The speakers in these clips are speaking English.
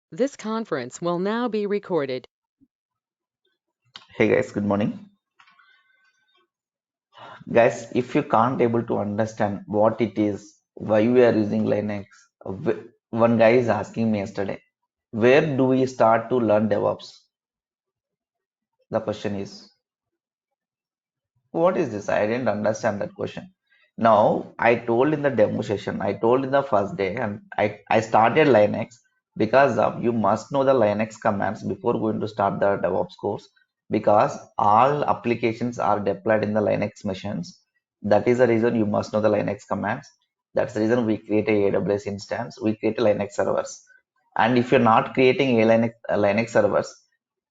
This conference will now be recorded. Hey guys, good morning. Guys, if you can't able to understand what it is, why we are using Linux, one guy is asking me yesterday, where do we start to learn DevOps? The question is, what is this? I didn't understand that question. Now, I told in the demo session, I told in the first day, and I started Linux because you must know the Linux commands before going to start the DevOps course because all applications are deployed in the Linux machines. That is the reason you must know the Linux commands. That's the reason we create a AWS instance, we create a Linux servers. And if you're not creating a Linux servers,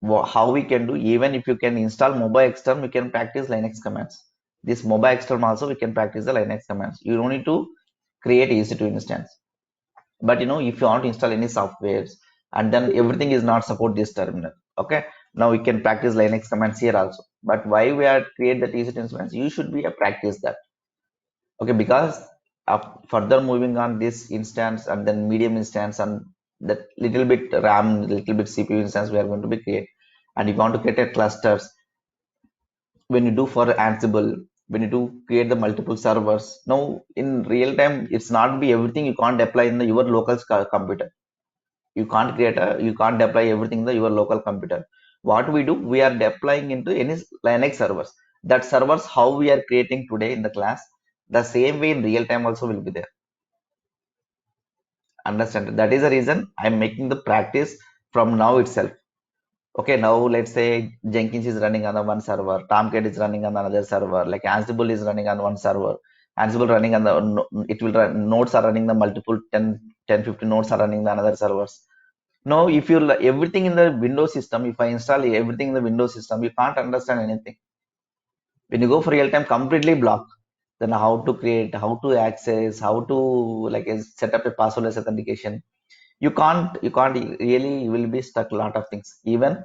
how we can do, even if you can install mobile extern, we can practice Linux commands. This mobile extern also we can practice the Linux commands. You don't need to create EC2 instance. But if you want to install any softwares and then everything is not support this terminal, okay, now we can practice Linux commands here also. But why we are create the EC2 instance, you should be a practice that, okay, because further moving on this instance and then medium instance and that little bit RAM, little bit CPU instance we are going to be create. And if you want to create a clusters, when you do for Ansible, when you do create the multiple servers, now in real time it's not be everything you can't deploy in your local computer. You can't deploy everything in your local computer. What we do, we are deploying into any Linux servers. That servers how we are creating today in the class, the same way in real time also will be there. Understand? That is the reason I'm making the practice from now itself. Okay, now let's say Jenkins is running on the one server, Tomcat is running on another server, like Ansible is running on one server, Ansible running on the it will run, nodes are running the multiple 10 10 15 nodes are running the another servers. Now if you everything in the Windows system, if I install everything in the Windows system, you can't understand anything. When you go for real time, completely block. Then how to create, how to access, how to like set up a passwordless authentication. You can't really, you will be stuck a lot of things. Even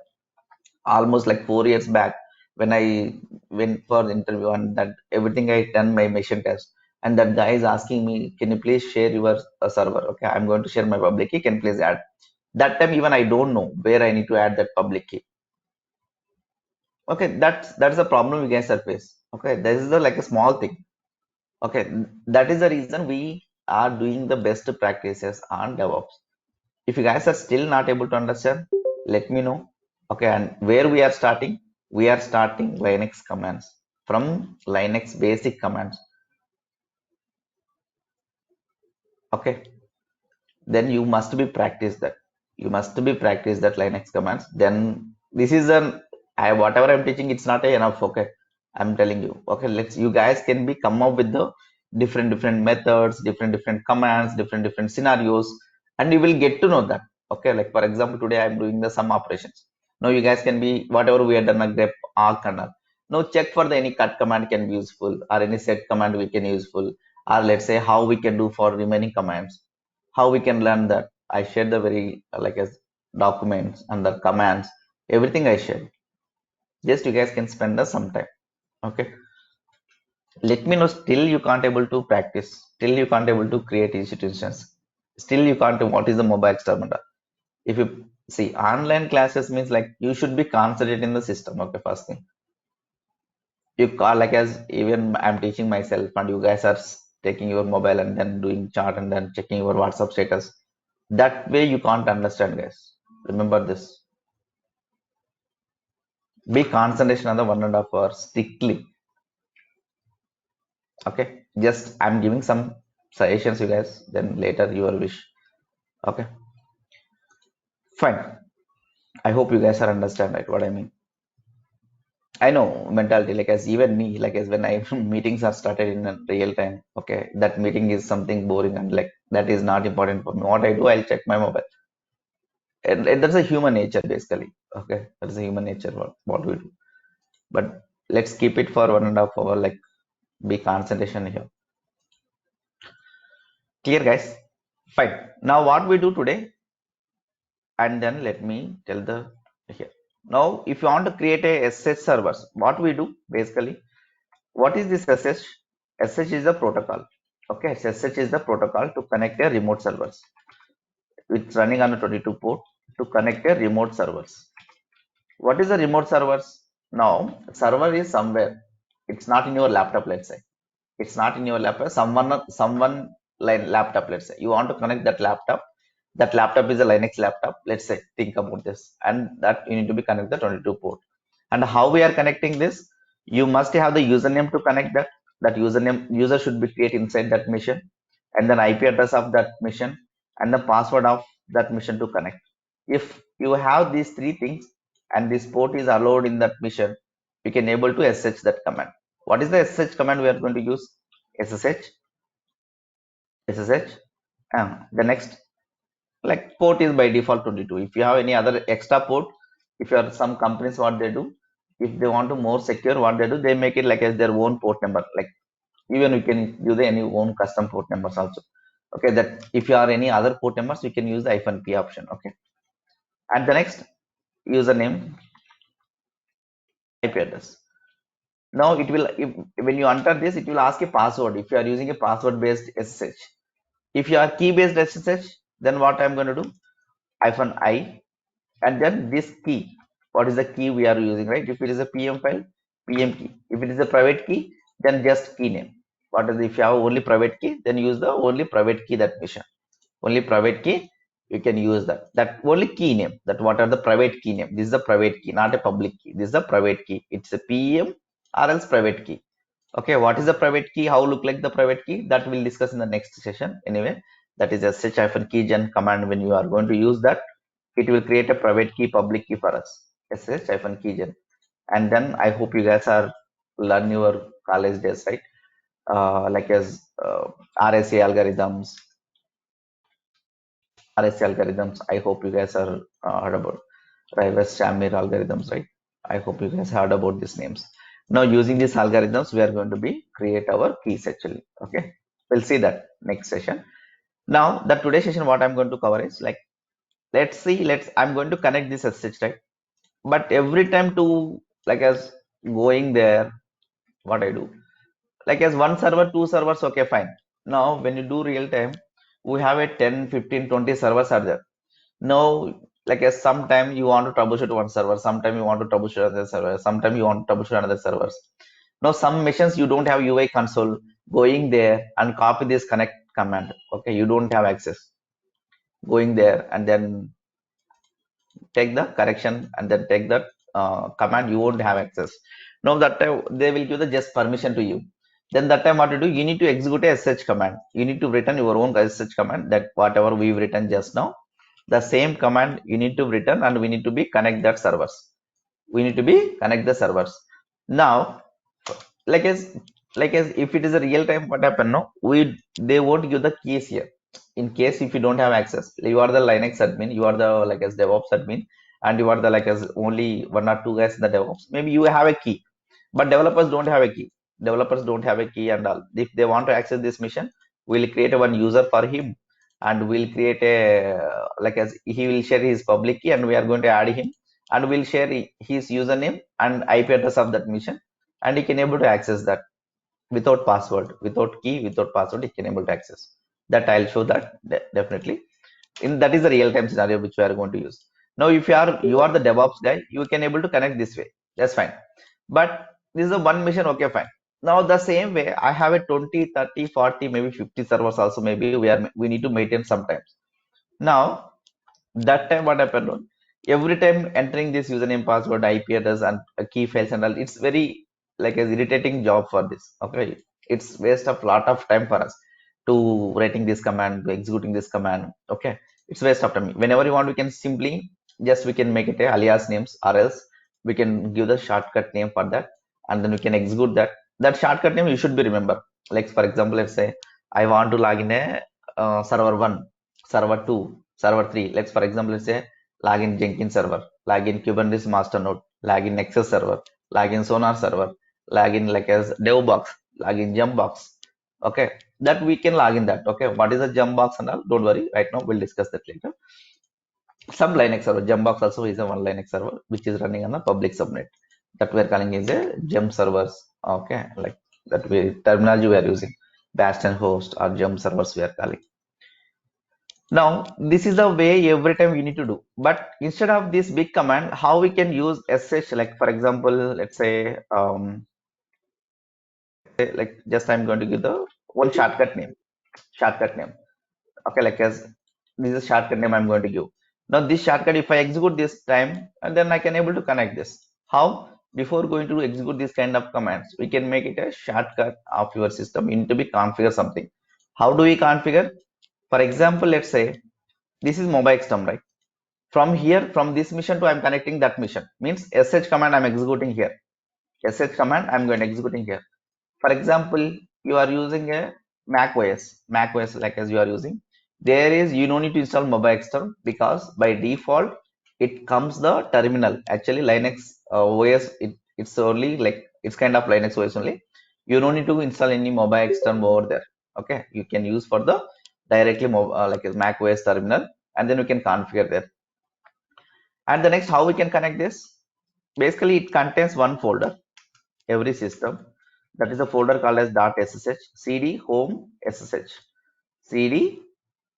almost like 4 years back when I went for the interview and that everything I done my mission test, and that guy is asking me, can you please share your server? Okay, I'm going to share my public key. Can you please add? That time even I don't know where I need to add that public key. Okay, that's the problem you guys are face. Okay, this is the like a small thing. Okay, that is the reason we are doing the best practices on DevOps. If you guys are still not able to understand, let me know. Okay, and where we are starting? We are starting Linux commands from Linux basic commands. Okay, then you must be practice that. You must be practice that Linux commands. Then this is an I whatever I'm teaching, it's not enough. Okay, I'm telling you. Okay, let's you guys can be come up with the different methods, different commands, different scenarios, and you will get to know that. Okay, like for example, today I'm doing the sum operations. Now you guys can be whatever we have done like grep, arc, and all. Now check for the any cut command can be useful or any set command we can useful, or let's say how we can do for remaining commands, how we can learn that. I shared the very like as documents and the commands, everything I shared. Just you guys can spend us some time. Okay, let me know. Still you can't able to practice. Still you can't able to create institutions. Still you can't. What is the mobile terminal? If you see online classes means like you should be concentrated in the system. Okay, first thing you call like as even I'm teaching myself and you guys are taking your mobile and then doing chart and then checking your WhatsApp status. That way you can't understand, guys. Remember this. Be concentration on the 1.5 hours strictly. Okay. Just I'm giving some suggestions, you guys. Then later your wish. Okay. Fine. I hope you guys are understand right what I mean. I know mentality, like as even me, like as when I meetings are started in a real time. Okay, that meeting is something boring and like that is not important for me. What I do, I'll check my mobile. And that's a human nature basically. Okay, that's a human nature what we do. But let's keep it for 1.5 hour. Like be concentration here. Clear, guys? Fine. Now what we do today, and then let me tell the here. Now, if you want to create a SSH servers, what we do basically, what is this SSH? SSH is the protocol. Okay, SSH is the protocol to connect a remote servers. It's running on a 22 port. to connect a remote servers. What is a remote servers? Now, server is somewhere. It's not in your laptop, let's say. It's not in your laptop. Someone like laptop, let's say. You want to connect that laptop. That laptop is a Linux laptop. Let's say, think about this. And that you need to be connected 22 port. And how we are connecting this? You must have the username to connect that. That username user should be created inside that machine, and then IP address of that machine, and the password of that machine to connect. If you have these three things and this port is allowed in that machine, we can able to SSH that command. What is the SSH command we are going to use? SSH, SSH. The next, like port is by default 22. If you have any other extra port, if you are some companies, what they do, if they want to more secure, what they do, they make it like as their own port number. Like even we can use the any own custom port numbers also. Okay, that if you are any other port numbers, you can use the -p option. Okay, and the next username, IP address. Now it will, if, when you enter this, it will ask a password. If you are using a password based SSH, if you are key based SSH, then what I'm going to do, -I, and then this key. What is the key we are using, right? If it is a PM file, PM key. If it is a private key, then just key name. What is, if you have only private key, then use the only private key that mission. Only private key, you can use that. That only key name. That what are the private key name? This is the private key, not a public key. This is the private key. It's a PM or else private key. Okay, what is the private key? How look like the private key? That we'll discuss in the next session. Anyway, that is a sh-keygen command. When you are going to use that, it will create a private key, public key for us. sh-keygen. And then I hope you guys are learn your college days, right? Like as RSA algorithms, I hope you guys are heard about Rivers Shamir algorithms, right? I hope you guys heard about these names. Now using these algorithms, we are going to be create our keys actually. Okay, we'll see that next session. Now the today's session, what I'm going to cover is like, let's see, I'm going to connect this SSH, right? But every time to like as going there, what I do, like as one server, two servers, okay, fine. Now when you do real time, we have a 10, 15, 20 servers are there. Now, like as sometime you want to troubleshoot one server, sometime you want to troubleshoot another server, sometime you want to troubleshoot another servers. Now, some missions you don't have UI console, going there and copy this connect command. Okay, you don't have access. Going there and then take the correction and then take that command, you won't have access. Now that time they will give the just permission to you. Then that time what to do, you need to execute a sh command. You need to return your own sh command, that whatever we've written just now, the same command you need to return, and we need to be connect that servers. We need to be connect the servers. Now like as if it is a real time, what happen, no, we they won't give the keys here. In case if you don't have access, you are the Linux admin, you are the like as DevOps admin, and you are the like as only one or two guys in the DevOps, maybe you have a key, but developers don't have a key. Developers don't have a key and all. If they want to access this mission, we'll create a one user for him, and we'll create a like as he will share his public key, and we are going to add him, and we'll share his username and IP address of that mission, and he can able to access that without password, without key, without password, he can able to access that. I'll show that definitely. In that is the real time scenario which we are going to use. Now if you are the DevOps guy, you can able to connect this way, that's fine. But this is a one mission, okay, fine. Now the same way I have a 20, 30, 40, maybe 50 servers also, maybe we need to maintain sometimes. Now that time what happened, every time entering this username, password, IP address, and key files and all, it's very like an irritating job for this. Okay, it's waste of lot of time for us to writing this command, to executing this command. Okay, it's waste of time. Whenever you want, we can simply just we can make it a alias names, or else we can give the shortcut name for that, and then we can execute that. That shortcut name you should be remember. Like for example, let's say I want to log in a server 1, server 2, server 3. Let's for example, let's say login Jenkins server, login Kubernetes master node, login Nexus server, login Sonar server, login like as DevBox, login Jumpbox. Okay, that we can log in that. Okay, what is a Jumpbox and all? Don't worry, right now we'll discuss that later. Some Linux server, Jumpbox also is a one Linux server which is running on a public subnet. That we're calling is a Jump servers. Okay, like that we terminology we are using. Bastion host or Jump servers we are calling. Now, this is the way every time we need to do. But instead of this big command, how we can use sh, like for example, let's say, like just I'm going to give the one shortcut name. Okay, like as this is a shortcut name I'm going to give. Now this shortcut, if I execute this time, and then I can able to connect this. How? Before going to execute this kind of commands, we can make it a shortcut of your system. You need to be configure something. How do we configure? For example, let's say this is mobile system, right? From here, from this mission to I'm connecting that mission means sh command I'm executing here. Sh command I'm going to executing here. For example, you are using a Mac OS like as you are using. There is you don't need to install mobile external because by default it comes the terminal. Actually, Linux OS it's only like it's kind of Linux OS only. You don't need to install any mobile external over there. Okay, you can use for the directly like a Mac OS terminal, and then you can configure there. And the next, how we can connect this? Basically, it contains one folder every system. That is a folder called as .ssh, cd home ssh, cd.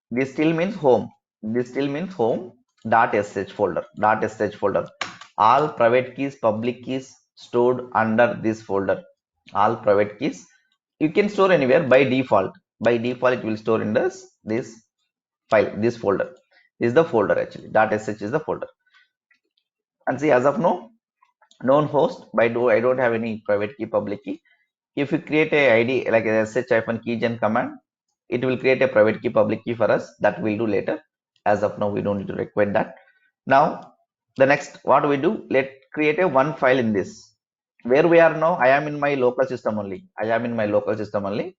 This still means home. This still means home. .sh folder. .sh folder. All private keys, public keys stored under this folder. All private keys. You can store anywhere by default. By default, it will store in this file, this folder. This is the folder actually. .sh is the folder. And see, as of now, known host by do I don't have any private key, public key. If you create a ID like a sh-keygen command, it will create a private key, public key for us. That we'll do later. As of now, we don't need to require that. Now, the next, what do we do? Let create a one file in this. Where we are now, I am in my local system only. I am in my local system only.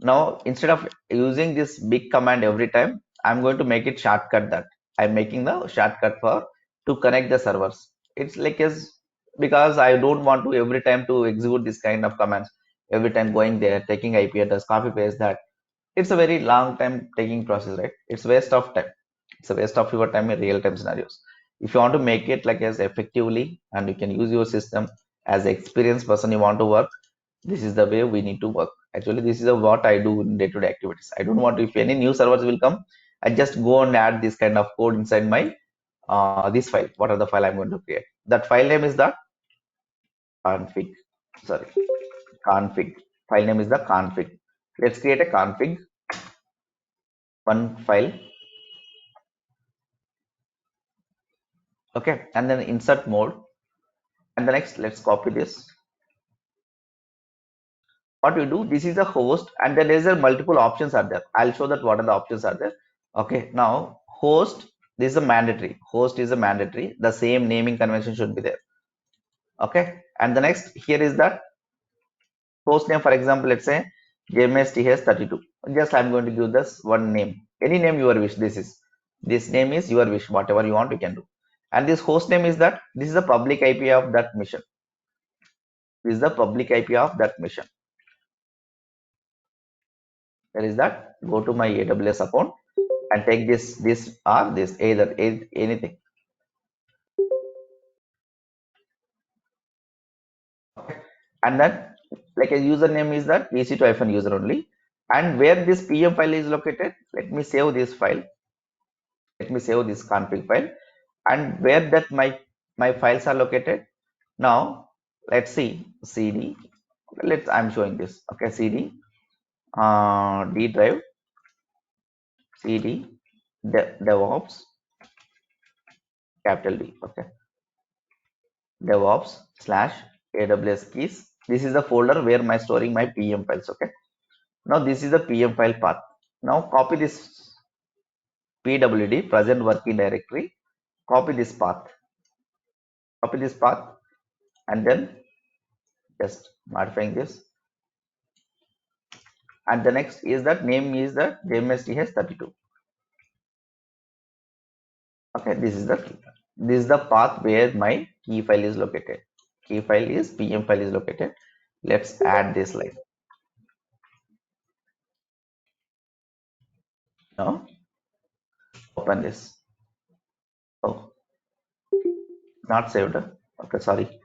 Now, instead of using this big command every time, I'm going to make it shortcut that. I'm making the shortcut for to connect the servers. It's like as because I don't want to every time to execute this kind of commands. Every time going there, taking IP address, copy paste that. It's a very long time taking process, right? It's waste of time. It's a waste of your time in real time scenarios. If you want to make it like as effectively and you can use your system as an experienced person you want to work, this is the way we need to work. Actually, this is what I do in day-to-day activities. I don't want to, if any new servers will come, I just go and add this kind of code inside my this file. What are the file I'm going to create? That file name is the config. Sorry, config. File name is the config. Let's create a config one file. Okay, and then insert mode. And the next, let's copy this. What we do, this is a host, and then there's a multiple options are there. I'll show that what are the options are there. Okay, now host, this is a mandatory. Host is a mandatory. The same naming convention should be there. Okay, and the next here is that host name. For example, let's say JMSTH32. Just I'm going to give this one name. Any name your wish. This name is your wish. Whatever you want, you can do. And this host name is that this is the public IP of that mission. This is the public IP of that mission. There is that. Go to my AWS account and take this or this either anything. Okay. And then like a username is that EC2-user only. And where this PM file is located, let me save this file. Let me save this config file. And where that my files are located. Now let's see CD. Let's I'm showing this. Okay, CD D drive CD DevOps capital D. Okay, DevOps slash AWS keys. This is the folder where my storing my PM files. Okay. Now this is the PM file path. Now copy this PWD present working directory. Copy this path. Copy this path and then just modifying this. And the next is that name is the JMSTH32. Okay, this is the path where my key file is located. Key file is PM file is located. Let's add this line. Now open this. Oh, not saved. Okay, sorry.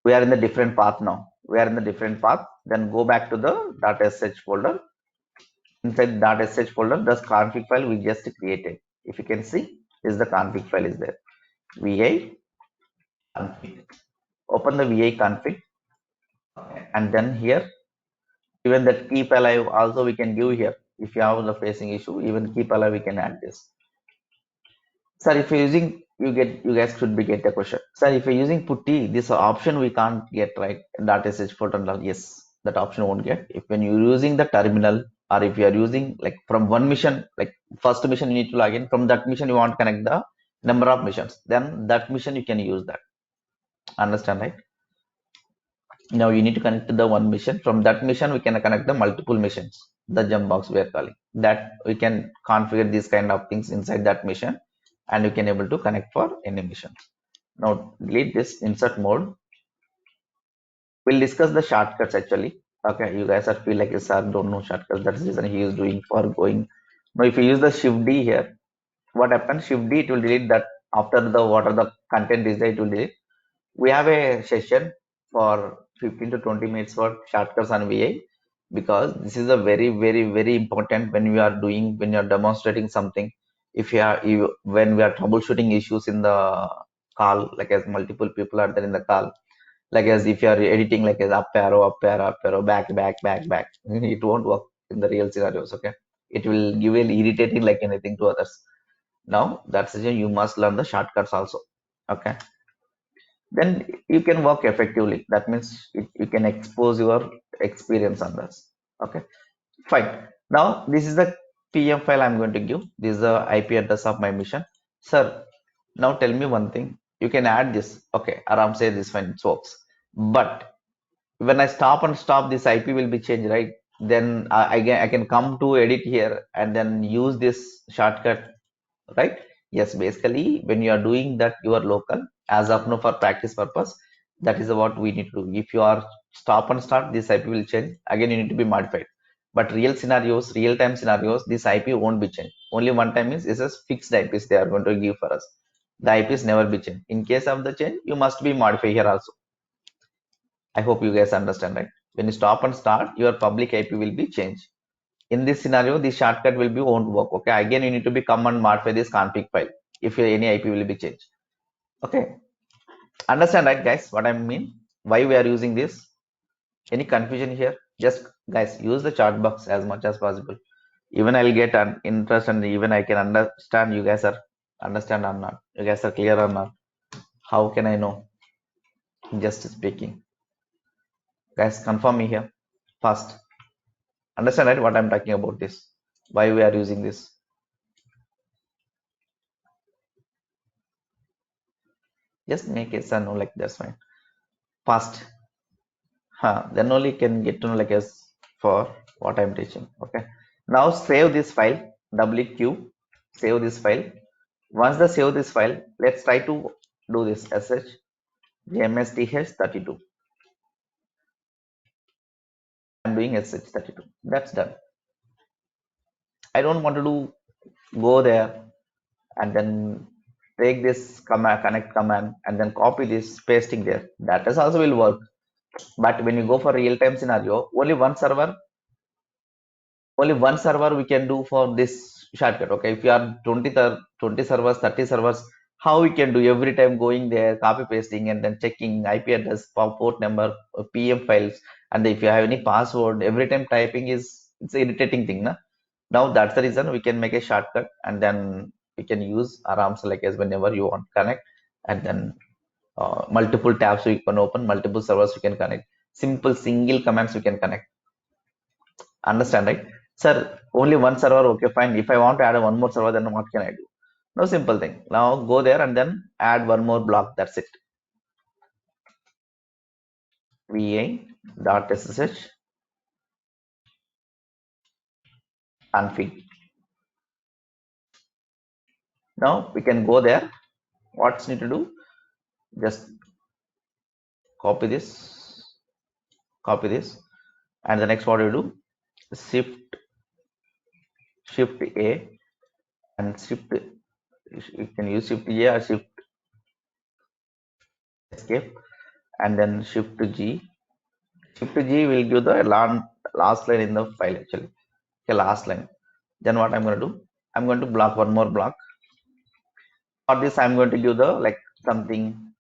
We are in the different path now. We are in the different path. Then go back to the .sh folder. inside that sh folder, the config file we just created. If you can see, is the config file is there. VI config. Open the VI config, and then here, even that keep alive also we can give here. If you have the facing issue, even keep alive we can add this. Sir, if you're using, you guys should be get the question. Sir, if you're using putty, this option we can't get, right? Data sh folder, yes, that option won't get. If when you're using the terminal, or if you are using like from one mission, like first mission you need to log in, from that mission you want to connect the number of missions, then that mission you can use that. Understand, right? Now you need to connect to the one mission. From that mission, we can connect the multiple missions. The jump box we are calling that, we can configure these kind of things inside that mission, and you can able to connect for any mission. Now delete this insert mode. We'll discuss the shortcuts actually. Okay, you guys are feel like sir don't know shortcuts. That's the reason he is doing for going. Now if you use the Shift D here, what happens? Shift D, it will delete that after the what are the content is there, it will delete. We have a session for 15 to 20 minutes for shortcuts on VI, because this is a very, very, very important when we are doing, when you are demonstrating something. If when we are troubleshooting issues in the call, like as multiple people are there in the call, like as if you are editing like as up arrow, back, it won't work in the real scenarios. Okay, it will give an irritating like anything to others. Now that's the you must learn the shortcuts also. Okay, then you can work effectively. That means you can expose your experience on this. Okay, fine. Now this is the PM file I'm going to give. This is the IP address of my mission. Sir, now tell me one thing. You can add this. Okay, Aram say this fine, it works. But when I stop, this IP will be changed, right? Then I can come to edit here and then use this shortcut, right? Yes, basically when you are doing that, you are local as of now for practice purpose. That is what we need to do. If you are stop and start, this IP will change. Again, you need to be modified. But real scenarios, real time scenarios, this IP won't be changed. Only one time is a fixed IPs they are going to give for us. The IPs never be changed. In case of the change, you must be modified here also. I hope you guys understand, right? When you stop and start, your public IP will be changed. In this scenario, the shortcut will be won't work. Okay, again you need to be come and modify this config file if any IP will be changed. Okay, understand, right, guys? What I mean? Why we are using this? Any confusion here? Just guys, use the chat box as much as possible. Even I'll get an interest, and even I can understand you guys are understand or not. You guys are clear or not? How can I know? Just speaking, guys, confirm me here fast. Understand, right? What I'm talking about this? Why we are using this? Just make it no, like that's fine. Fast. Then only can get to know like as for what I'm teaching. Okay. Now save this file. WQ. Save this file. Once the save this file, let's try to do this sh jmsth32. I'm doing sh32. That's done. I don't want to do go there and then take this command connect command and then copy this pasting there. That is also will work. But when you go for real time scenario, only one server we can do for this shortcut. Okay, if you are 20 servers, 30 servers, how we can do every time going there, copy pasting and then checking IP address, port number, PM files, and if you have any password, every time typing is, it's an irritating thing, na? Now that's the reason we can make a shortcut, and then we can use arams like as whenever you want connect, and then multiple tabs we can open, multiple servers we can connect, simple single commands we can connect. Understand, right? Sir, only one server, okay, fine. If I want to add one more server, then what can I do? No, simple thing. Now go there and then add one more block. That's it. va.sh config. Now we can go there. What's need to do? Just copy this, and the next what you do? Shift Shift A and Shift. You can use Shift A or Shift Escape, and then Shift G. Shift G will give the last line in the file actually. Okay, last line. Then what I'm going to do? I'm going to block one more block. For this, I'm going to give the like something.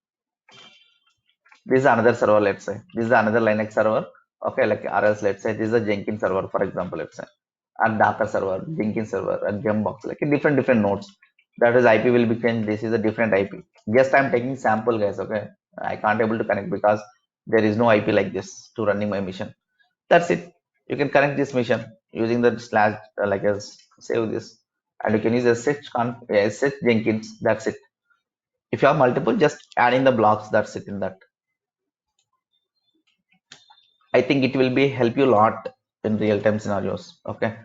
This is another server, let's say. This is another Linux server. Okay, like or else let's say this is a Jenkins server, for example, let's say. A Docker server, Jenkins server, a Gembox, like a different nodes. That is IP will be changed. This is a different IP. Just I'm taking sample, guys. Okay, I can't able to connect because there is no IP like this to running my mission. That's it. You can connect this mission using the slash like as save this, and you can use a search Jenkins. That's it. If you have multiple, just add in the blocks. That's it in that. I think it will be help you a lot in real time scenarios. Okay,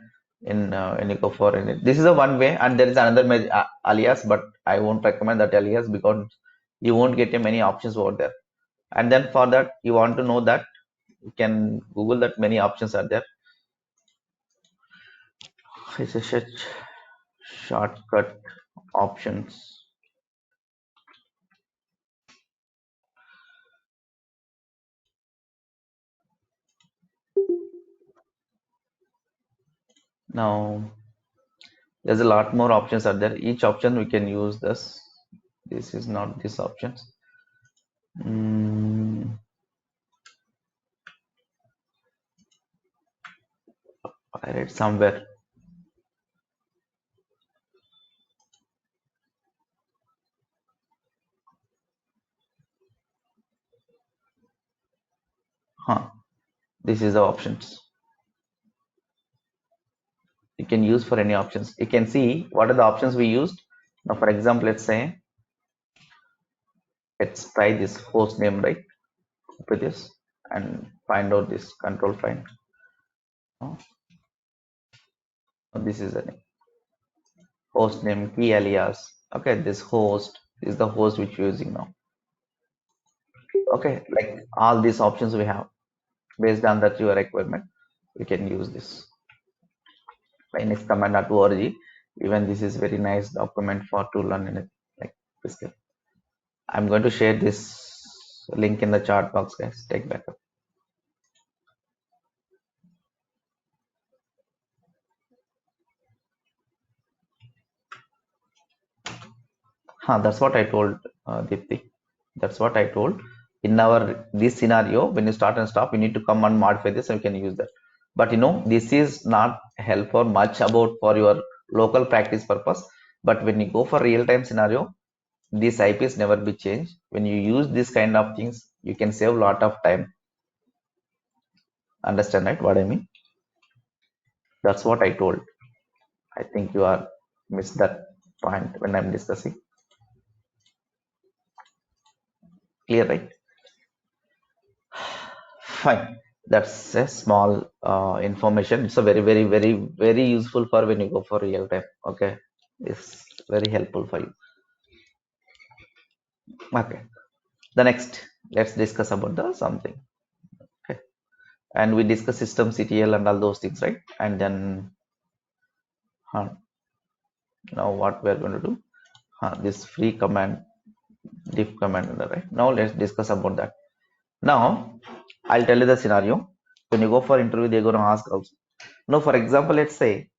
in when you go for it. This is a one way, and there is another alias, but I won't recommend that alias because you won't get many options over there. And then for that, you want to know that you can Google that many options are there. It's a shortcut options. Now there's a lot more options are there. Each option we can use this. This is not this options. Mm, I read somewhere. Huh. This is the options. You can use for any options. You can see what are the options we used. Now, for example, let's try this host name, right? Copy this and find out this control find. Oh, this is a host name key alias. Okay, this host is the host which you're using now. Okay, like all these options we have based on that your requirement, we can use this. linuxcommand.org. Even this is very nice document for to learn in it like this. I'm going to share this link in the chat box, guys. Take backup. That's what I told Deepthi. That's what I told. In our this scenario, when you start and stop, you need to come and modify this, and you can use that. But this is not help or much about for your local practice purpose. But when you go for real time scenario, these IPs never be changed. When you use this kind of things, you can save a lot of time. Understand, right? What I mean? That's what I told. I think you are missed that point when I'm discussing. Clear, right? Fine. That's a small information. It's a very useful for when you go for real time. Okay. It's very helpful for you. Okay. The next, let's discuss about the something. Okay. And we discuss system CTL and all those things, right? And then now what we're going to do? This free command, diff command, right? Now let's discuss about that. Now I'll tell you the scenario. When you go for interview, they're going to ask also. Now, for example, let's say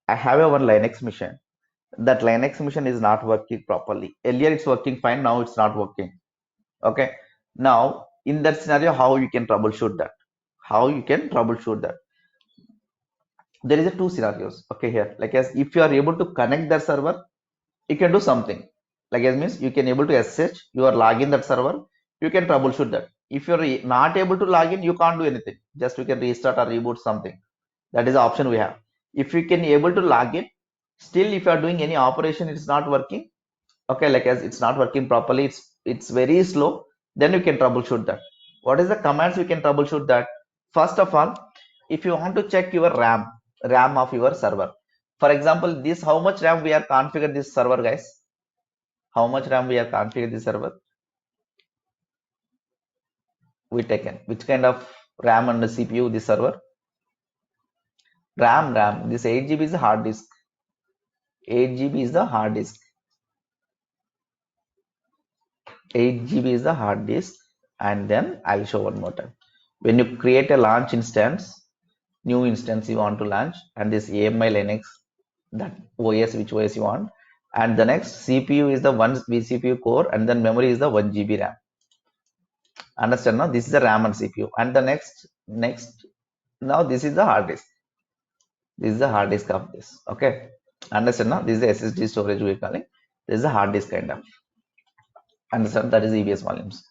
I have a one Linux machine. That Linux machine is not working properly. Earlier it's working fine, now it's not working. Okay. Now, in that scenario, how you can troubleshoot that? How you can troubleshoot that? There is a two scenarios. Okay, here. Like as if you are able to connect that server, you can do something. Like as means you can able to SSH, you are login that server, you can troubleshoot that. If you're not able to log in, you can't do anything. Just you can restart or reboot something. That is the option we have. If you can able to log in, still if you are doing any operation, it's not working. Okay, like as it's not working properly, it's very slow. Then you can troubleshoot that. What is the commands we can troubleshoot that? First of all, if you want to check your RAM of your server. For example, this how much RAM we are configured this server, guys? How much RAM we are configured this server? We taken which kind of RAM and CPU this server? RAM. This 8 GB is the hard disk. 8 GB is the hard disk. 8 GB is the hard disk. And then I'll show one more time. When you create a launch instance, new instance you want to launch, and this AMI Linux, that OS, which OS you want, and the next CPU is the one vCPU core, and then memory is the 1 GB RAM. Understand now? This is the RAM and CPU, and the next now this is the hard disk. This is the hard disk of this. Okay, understand now? This is the SSD storage we're calling. This is the hard disk kind of. Understand? That is EBS volumes.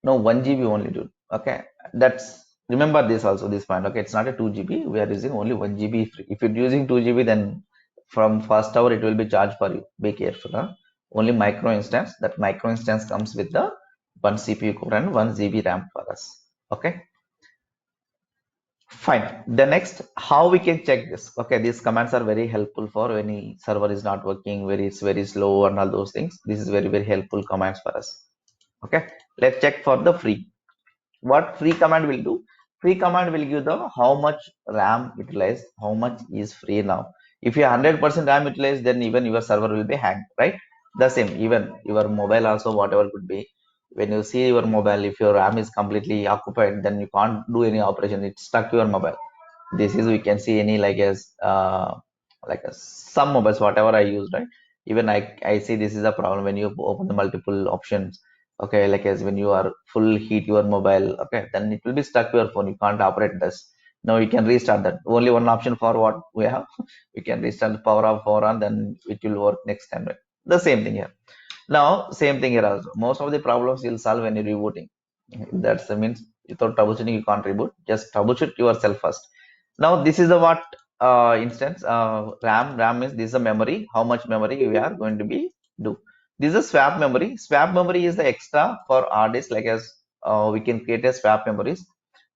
No, 1 GB only, dude. Okay, that's remember this also, this point. Okay, it's not a 2 GB. We are using only 1 GB free. If you're using 2 GB, then from first hour it will be charged for you. Be careful. Huh? Only micro instance. That micro instance comes with the one CPU core and 1 GB RAM for us. Okay, fine. The next, how we can check this? Okay, these commands are very helpful for any server is not working, it's very slow and all those things. This is very helpful commands for us. Okay, let's check for the free. What free command will do? Free command will give the how much RAM utilized, how much is free now. If you 100% RAM utilized, then even your server will be hanged, right? The same, even your mobile also, whatever could be. When you see your mobile, if your RAM is completely occupied, then you can't do any operation. It's stuck to your mobile. This is, we can see any like a, some mobiles, whatever I use, right? Even I see this is a problem when you open the multiple options. Okay, like as when you are full heat your mobile, okay, then it will be stuck to your phone. You can't operate this. Now you can restart that. Only one option for what we have. We can restart the power off, power on, then it will work next time. Right? The same thing here. Now, same thing here also. Most of the problems you'll solve when you're rebooting. That's the means without troubleshooting you can't reboot. Just troubleshoot yourself first. Now this is the what instance RAM. RAM is this is a memory. How much memory we are going to be do. This is a swap memory. Swap memory is the extra for hard disk. Like as we can create a swap memories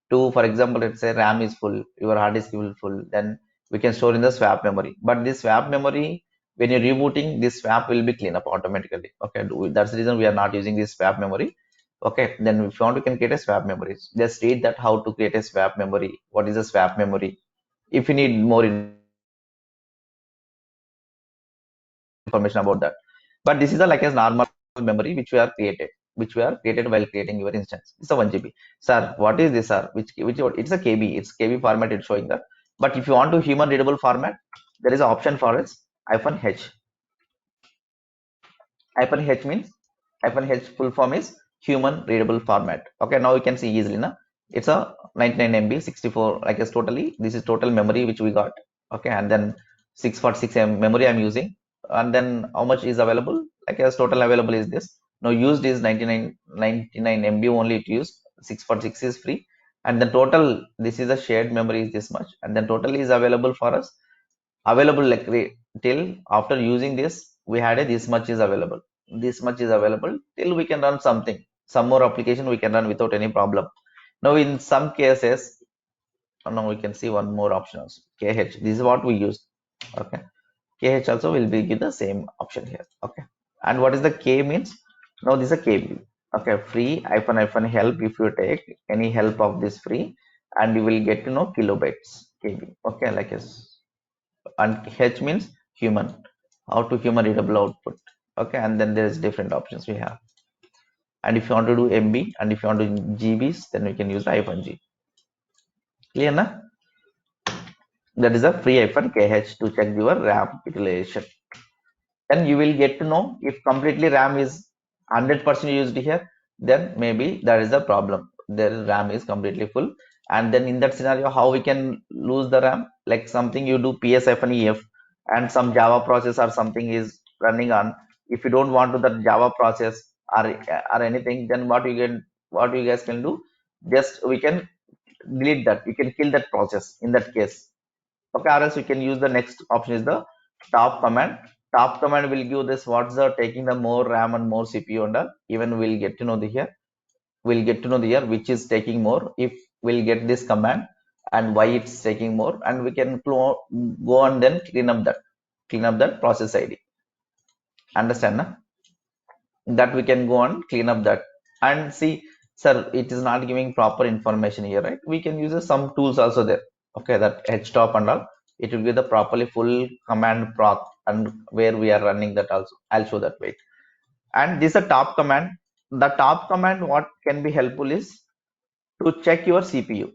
to, for example, let's say RAM is full, your hard disk will full, then we can store in the swap memory. But this swap memory, when you're rebooting, this swap will be cleaned up automatically. Okay, that's the reason we are not using this swap memory. Okay, then if you want, we can create a swap memory. Just read that how to create a swap memory. What is a swap memory? If you need more information about that. But this is a like a normal memory which we are created while creating your instance. It's a 1 GB. Sir, what is this, sir? Which it's a KB. It's KB format. It's showing that. But if you want to human readable format, there is an option for it. Hyphen H. Hyphen H means hyphen H full form is human readable format. Okay, now you can see easily now. It's a 99 MB, 64 like as totally. This is total memory which we got. Okay, and then 646 memory I'm using, and then how much is available? Like as total available is this. Now used is 99 MB only it used. 646 is free, and the total this is a shared memory is this much, and then total is available for us available like till after using this we had a this much is available, this much is available till we can run something, some more application we can run without any problem. Now in some cases, now we can see one more option also, KH. This is what we use. Okay, KH also will be give the same option here. Okay, and what is the K means? Now this is a KB. Okay, free hyphen help. If you take any help of this free, and you will get to know kilobytes KB. Okay, like this. And H means human, how to human readable output. Okay, and then there's different options we have. And if you want to do MB and if you want to do GBs, then we can use the hyphen G. Clear na? That is a free hyphen KH to check your RAM utilization. Then you will get to know if completely RAM is 100% used here, then maybe that is a problem. Their RAM is completely full. And then in that scenario, how we can lose the RAM? Like something you do ps-ef and some Java process or something is running on. If you don't want to the Java process or anything, then what you guys can do? Just we can delete that. We can kill that process in that case. Okay, or else we can use the next option is the top command. Top command will give this what's the taking the more RAM and more CPU and all. Even we'll get to know the here. We'll get to know the here which is taking more. If we'll get this command and why it's taking more, and we can go and then clean up that process ID. Understand? Na? That we can go and clean up that and see, sir, it is not giving proper information here, right? We can use some tools also there. Okay, that htop and all, it will give the properly full command proc and where we are running that also. I'll show that. Wait. And this is a top command. The top command what can be helpful is to check your CPU.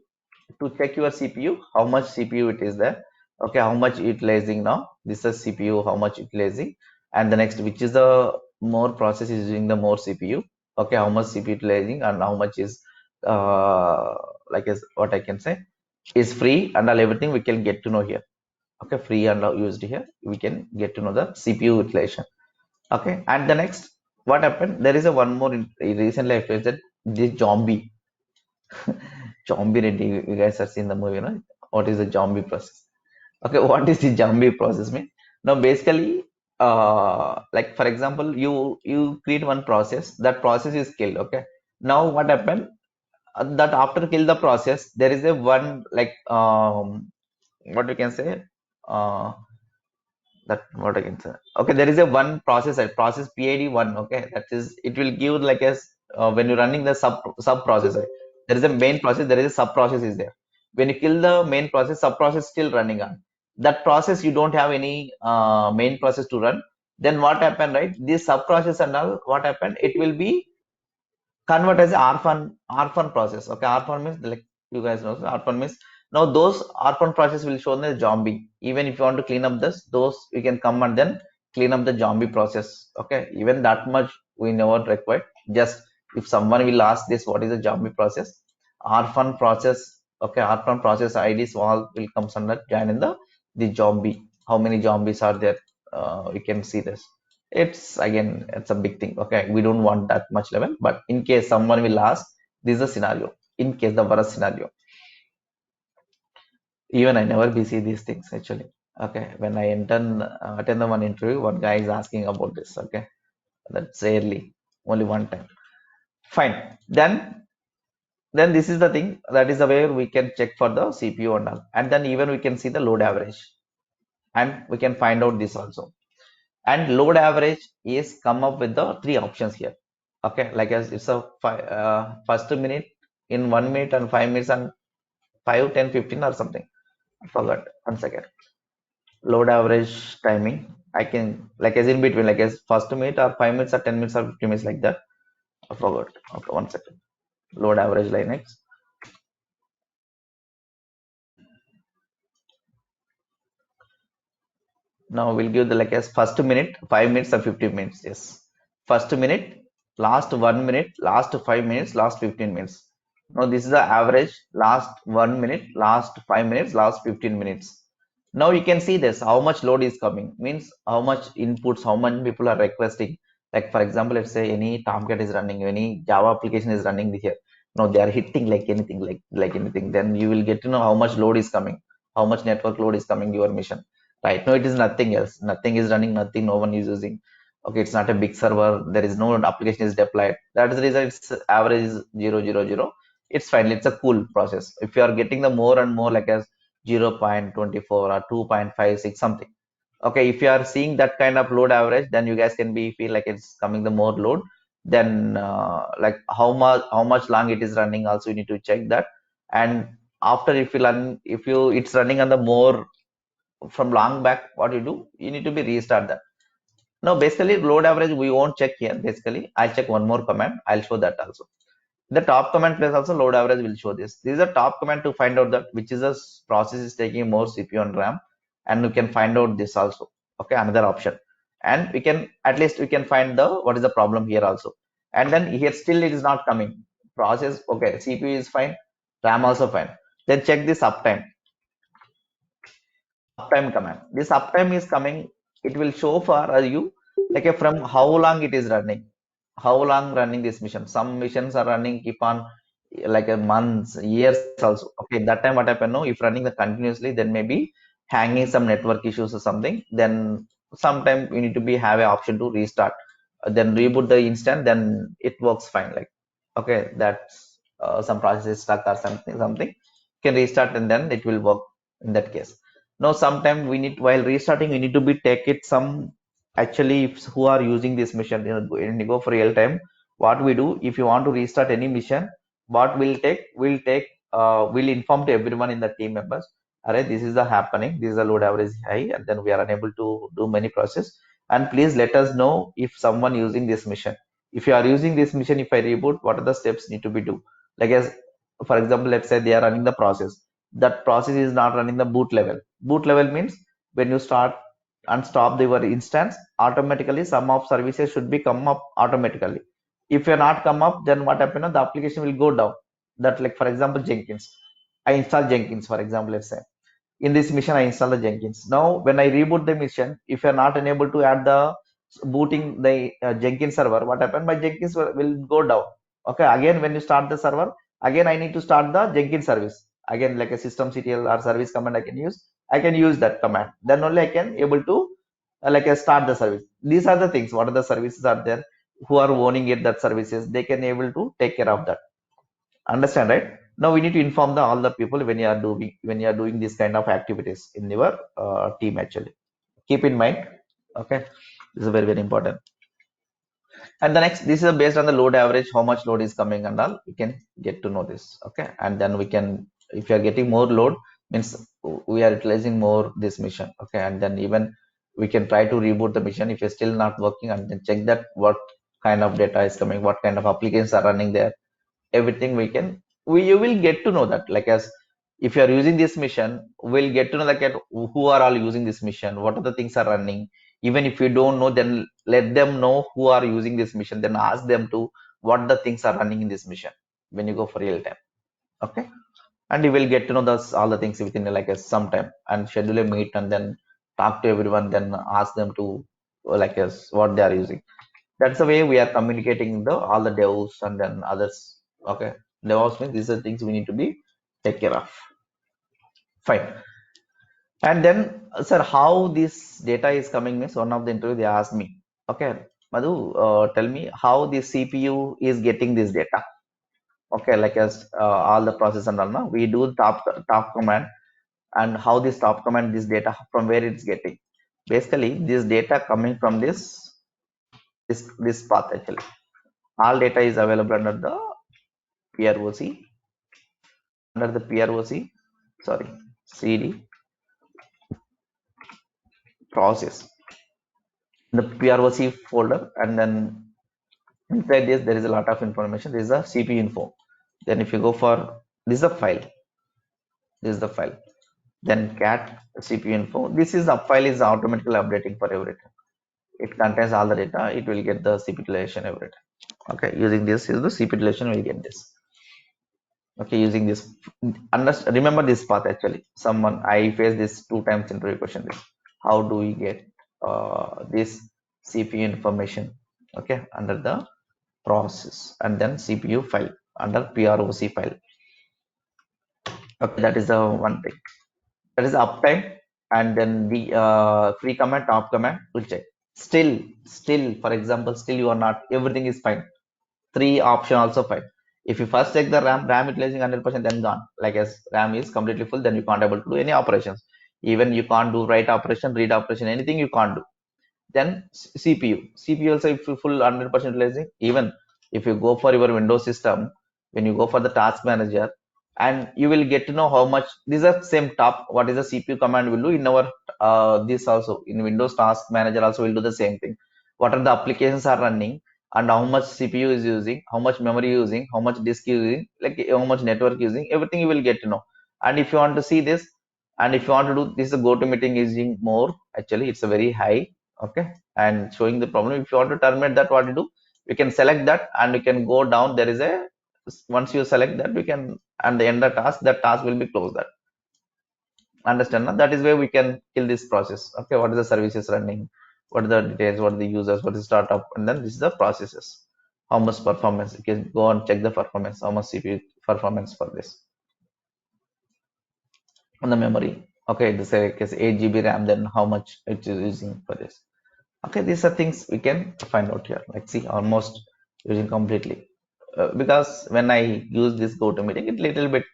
to check your CPU, how much CPU it is there. Okay, how much utilizing now? This is CPU, how much utilizing, and the next, which is the more process is using the more CPU. Okay, how much CPU utilizing and how much is like is what I can say is free and all everything we can get to know here. Okay, free and all used here, we can get to know the CPU utilization. Okay, and the next, what happened? There is a one more recently I faced that this zombie. Zombie ready. You guys have seen the movie, no? What is the zombie process? Okay, what is the zombie process mean? Now, basically, like for example, you create one process. That process is killed. Okay. Now, what happened? That after kill the process, there is a one like what we can say. Uh, that what I can say. Okay, there is a one process, a process PID one. Okay, that is it will give like as when you're running the sub processor. There is a main process. There is a sub process is there. When you kill the main process, sub process still running on. That process you don't have any main process to run. Then what happened, right? This sub process and all what happened? It will be convert as orphan process. Okay, orphan means like you guys know. So orphan means now those orphan process will show the zombie. Even if you want to clean up this, those you can come and then clean up the zombie process. Okay, even that much we never required. Just if someone will ask this, what is the zombie process? Orphan process. Okay, orphan process IDs all will come under join in the zombie. How many zombies are there? We can see this. It's again, it's a big thing. Okay, we don't want that much level, but in case someone will ask, this is a scenario. In case the worst scenario, even I never be see these things actually. Okay, when I attend the one interview, one guy is asking about this. Okay, that's rarely, only one time. Fine. Then this is the thing, that is the way we can check for the CPU and all, and then even we can see the load average, and we can find out this also. And load average is come up with the three options here. Okay, like as it's a first minute, in 1 minute and 5 minutes and 5 10 15 or something, I forgot. One second. Load average timing, I can like as in between, like as first minute or 5 minutes or 10 minutes or 15 minutes, like that, I forgot. Okay, one second. Load average Linux. Now we'll give the like as first minute, 5 minutes or 15 minutes. Yes. First minute, last 1 minute, last 5 minutes, last 15 minutes. Now this is the average, last 1 minute, last 5 minutes, last 15 minutes. Now you can see this, how much load is coming, means how much inputs, how many people are requesting. Like for example, let's say any Tomcat is running, any Java application is running here. No, they are hitting like anything, like anything. Then you will get to know how much load is coming, how much network load is coming to your mission. Right now, it is nothing else. Nothing is running, nothing, no one is using. Okay, it's not a big server. There is no application is deployed. That is the reason its average is 0.000. It's fine. It's a cool process. If you are getting the more and more like as 0.24 or 2.56 something. Okay, if you are seeing that kind of load average, then you guys can be feel like it's coming the more load. Then like how much long it is running. Also, you need to check that. And after if you run, if you it's running on the more from long back, what you do, you need to be restart that. Now basically load average we won't check here. Basically I'll check one more command, I'll show that also. The top command place also load average will show this is a top command to find out that which is a process is taking more CPU and RAM, and we can find out this also. Okay, another option. And we can at least we can find the what is the problem here also. And then here still it is not coming process. Okay, CPU is fine, RAM also fine. Then check this uptime. Uptime command. This uptime is coming. It will show for you like a from how long it is running, how long running this mission. Some missions are running keep on like a months, years also. Okay, that time what happened? No, if running the continuously, then maybe hanging some network issues or something. Then sometime you need to be have an option to restart. Then reboot the instant. Then it works fine. Like okay, that's some process is stuck or something. You can restart and then it will work in that case. Now sometime we need while restarting we need to be take it some actually if, who are using this mission, when you go for real time, what we do if you want to restart any mission, what we'll inform to everyone in the team members. Alright, this is the happening, this is the load average high, and then we are unable to do many process, and please let us know if someone using this mission. If you are using this mission, if I reboot, what are the steps need to be do, like as for example let's say they are running the process. that process is not running the boot level. Boot level means when you start and stop your instance, automatically some of services should be come up automatically. If you're not come up, then what happens? The application will go down. That, like for example, Jenkins. I install Jenkins, for example, let's say in this mission I install the Jenkins. Now when I reboot the mission, if you're not unable to add the booting the Jenkins server, what happened? My Jenkins will go down. Okay, again when you start the server, again I need to start the Jenkins service again, like a systemctl or service command I can use that command, then only I can able to start the service. These are the things, what are the services are there, who are owning it, that services they can able to take care of that. Understand, right? Now we need to inform all the people when you are doing this kind of activities in your team actually. Keep in mind, okay, this is very important. And the next, this is based on the load average, how much load is coming and all, we can get to know this. Okay, and then we can, if you are getting more load, means we are utilizing more this mission. Okay, and then even we can try to reboot the mission if it's still not working, and then check that what kind of data is coming, what kind of applications are running there, everything we can, you will get to know that, like as if you are using this mission, we'll get to know like at who are all using this mission, what are the things are running. Even if you don't know, then let them know who are using this mission, then ask them to what the things are running in this mission when you go for real time. Okay, and you will get to know those all the things within like a some time, and schedule a meet and then talk to everyone, then ask them to like as what they are using. That's the way we are communicating the all the devs and then others. Okay, DevOps means these are things we need to be take care of. Fine. And then, sir, how this data is coming means one of the interview they asked me, okay, Madhu, tell me how the CPU is getting this data. Okay, like as all the process and all, no? We do top command, and how this top command, this data from where it's getting. Basically, this data coming from this path actually. All data is available under the PROC, sorry, CD process, the PROC folder, and then inside this there is a lot of information. This is a CPU info. Then if you go for this is a file, this is the file. Then cat CPU info. This is the file is automatically updating for everything. It contains all the data. It will get the CPU utilization every time. Okay, using this is the CPU utilization will get this. Okay, using this, remember this path actually. Someone I faced this two times interview question. This how do we get this CPU information? Okay, under the process, and then CPU file under PROC file. Okay, that is the one thing, that is uptime. And then the free command, top command will check. Still for example, still you are not, everything is fine, three option also fine. If you first check the RAM utilizing 100%, then gone. Like as RAM is completely full, then you can't able to do any operations. Even you can't do write operation, read operation, anything you can't do. Then CPU also, if you full 100% utilizing, even if you go for your Windows system, when you go for the task manager, and you will get to know how much these are same top, what is the CPU command will do in our this also in Windows task manager also will do the same thing. What are the applications are running, and how much CPU is using, how much memory using, how much disk using, like how much network using, everything you will get to know. And if you want to see this, and if you want to do this, a go to meeting using more, actually it's a very high. Okay, and showing the problem, if you want to terminate that, what you do, we can select that and we can go down. There is a, once you select that, we can, and the end the task, that task will be closed. That understand, no? That is where we can kill this process. Okay, what is the services running, what are the details, what are the users, what is startup, and then this is the processes, how much performance. You can go and check the performance, how much CPU performance for this on the memory. Okay, this is 8 GB RAM, then how much it is using for this. Okay, these are things we can find out here. Like see, almost using completely, because when I use this go to meeting, it little bit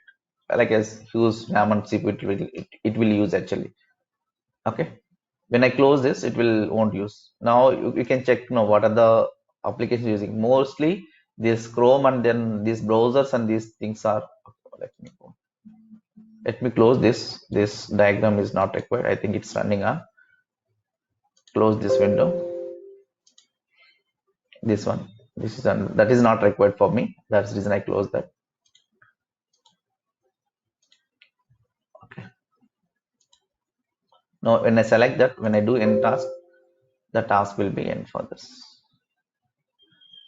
like as use RAM and CPU, it will use actually. Okay, when I close this, it will won't use. Now you can check, what are the applications using mostly this Chrome, and then these browsers and these things are. Let me close this diagram is not required, I think it's running on. Close this window, this one, this is that is not required for me, that's the reason I close that. Now, when I select that, when I do end task, the task will be end for this.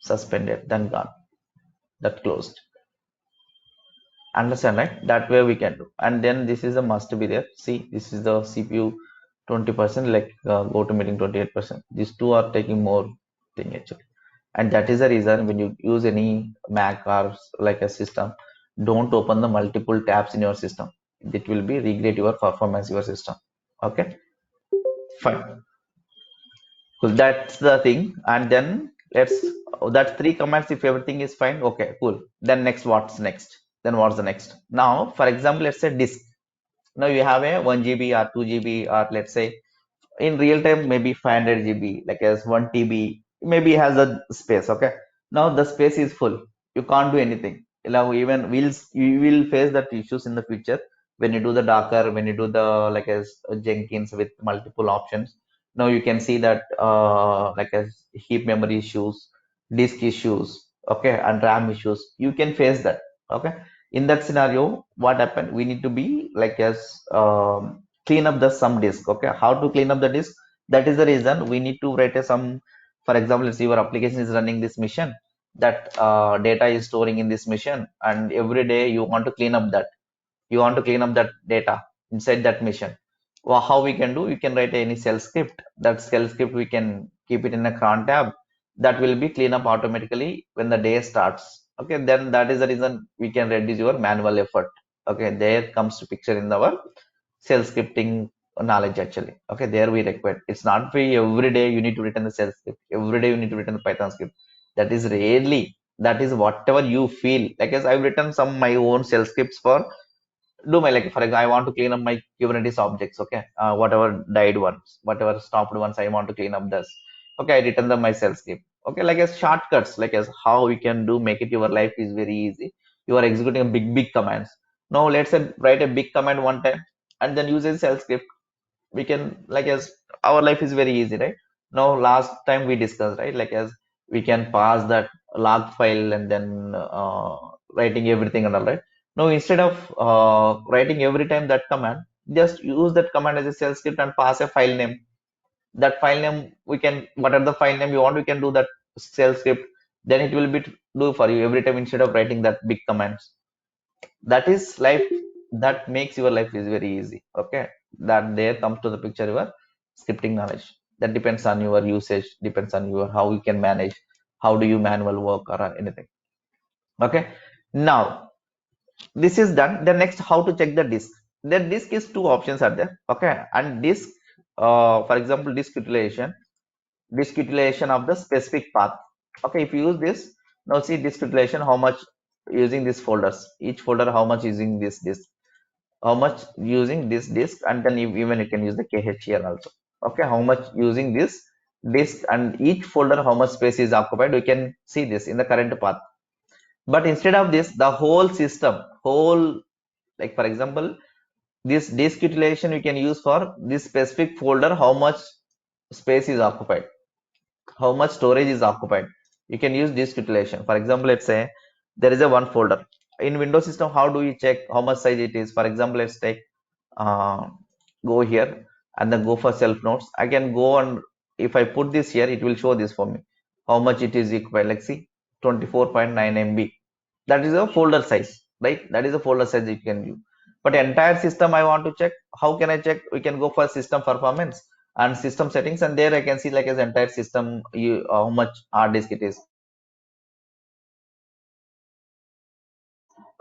Suspended, then gone, that closed. Understand, right? That way we can do. And then this is a must be there. See, this is the CPU 20%, like go to meeting 28%. These two are taking more thing actually. And that is the reason when you use any Mac or like a system, don't open the multiple tabs in your system. It will be regrade your performance, your system. Okay, fine. So that's the thing. And then let's, that's three commands. If everything is fine, okay, cool. Then next, what's next? Then what's the next? Now, for example, let's say disk. Now you have a 1 GB or 2 GB, or let's say in real time maybe 500 GB, like as 1 TB, maybe has a space. Okay, now the space is full, you can't do anything. Now even you will face that issues in the future when you do the Docker, when you do the like as Jenkins with multiple options. Now you can see that like as heap memory issues, disk issues, okay, and RAM issues, you can face that. Okay, in that scenario what happened, we need to be like as clean up the some disk. Okay, how to clean up the disk? That is the reason we need to write a some, for example, let's say your application is running this mission, that data is storing in this mission, and every day you want to clean up that, you want to clean up that data inside that mission. Well, how we can do, you can write any shell script. That shell script we can keep it in a cron tab, that will be clean up automatically when the day starts. Okay, then that is the reason we can reduce your manual effort. Okay, there comes to picture in our shell scripting knowledge actually. Okay, there we require, it's not for every day you need to written the shell script, every day you need to written the Python script. That is rarely, that is whatever you feel like. As I've written some my own shell scripts for do my, like for example, I want to clean up my Kubernetes objects. Okay, whatever died ones, whatever stopped ones, I want to clean up this. Okay, I written the my shell script. Okay, like as shortcuts, like as how you can do make it your life is very easy. You are executing a big commands. Now let's say write a big command one time and then use a shell script. We can, like as our life is very easy, right? Now last time we discussed, right, like as we can pass that log file and then writing everything and all, right? Now instead of writing every time that command, just use that command as a shell script and pass a file name. That file name, we can, whatever the file name you want, we can do that shell script. Then it will be do for you every time instead of writing that big commands. That is life, that makes your life is very easy. Okay, that there comes to the picture your scripting knowledge. That depends on your usage, depends on your how you can manage, how do you manual work or anything. Okay, now this is done. The next, how to check the disk. The disk is two options are there. Okay, and disk, for example, disk utilization of the specific path. Okay, if you use this, now see disk utilization, how much using these folders, each folder how much using this disk, how much using this disk, and then even you can use the kh here also. Okay, how much using this disk, and each folder how much space is occupied, we can see this in the current path. But instead of this, the whole system, whole, like for example, this disk utilization we can use for this specific folder, how much space is occupied, how much storage is occupied. You can use disk utilization. For example, let's say there is a one folder in Windows system. How do we check how much size it is? For example, let's take uh, go here and then go for self notes. I can go on, if I put this here, it will show this for me how much it is equivalent. Like see, 24.9 MB. That is a folder size, right? That is a folder size you can use. But entire system I want to check. How can I check? We can go for system performance and system settings, and there I can see like as entire system, you how much hard disk it is.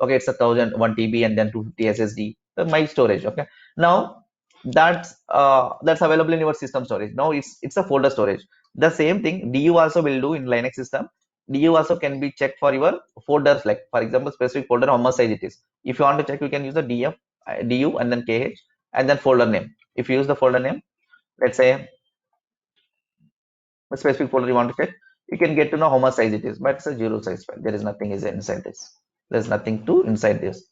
Okay, it's a thousand one TB and then 250 SSD. My storage. Okay, now that's available in your system storage. Now it's a folder storage. The same thing DU also will do in Linux system. DU also can be checked for your folders, like for example specific folder how much size it is. If you want to check, you can use the DU and then KH and then folder name. If you use the folder name, let's say a specific folder you want to check, you can get to know how much size it is. But it's a zero size file. There is nothing is inside this. There's nothing to inside this.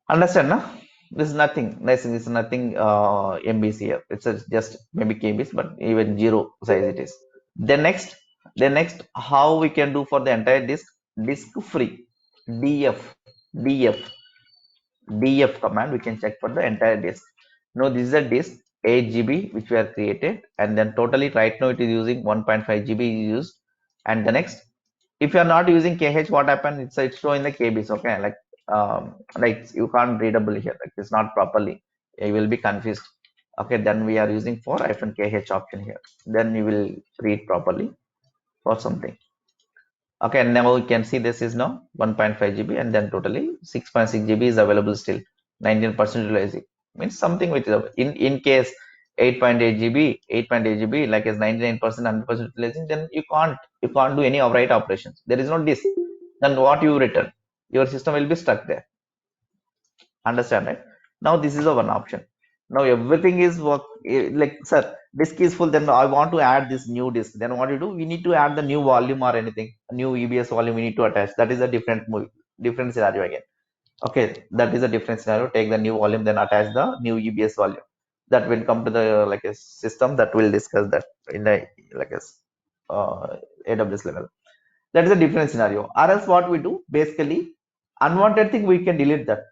Understand, no? This is nothing. This is nothing MBs here. It's just maybe KBs, but even zero size it is. Then next, how we can do for the entire disk free, DF, DF, DF command. We can check for the entire disk. Now this is a disk. 8 GB which we are created, and then totally right now it is using 1.5 GB used. And the next, if you are not using KH, what happens? It's showing the KBs, okay? Like you can't readable here, like it's not properly. You will be confused. Okay, then we are using for -KH option here. Then you will read properly for something. Okay, and now you can see this is now 1.5 GB, and then totally 6.6 GB is available still. 19% utilizing means something which is in case 8.8 GB, 8.8 GB like is 99%, 100% utilizing, then you can't do any write operations. There is no disk. Then what you return? Your system will be stuck there. Understand, right? Now this is the one option. Now everything is work, like sir, disk is full, then I want to add this new disk. Then what you do? We need to add the new volume or anything, a new EBS volume we need to attach. That is a different scenario again. Okay, that is a different scenario. Take the new volume, then attach the new EBS volume. That will come to the like a system that will discuss that in the like a AWS level. That is a different scenario. Or else what we do basically, unwanted thing we can delete that.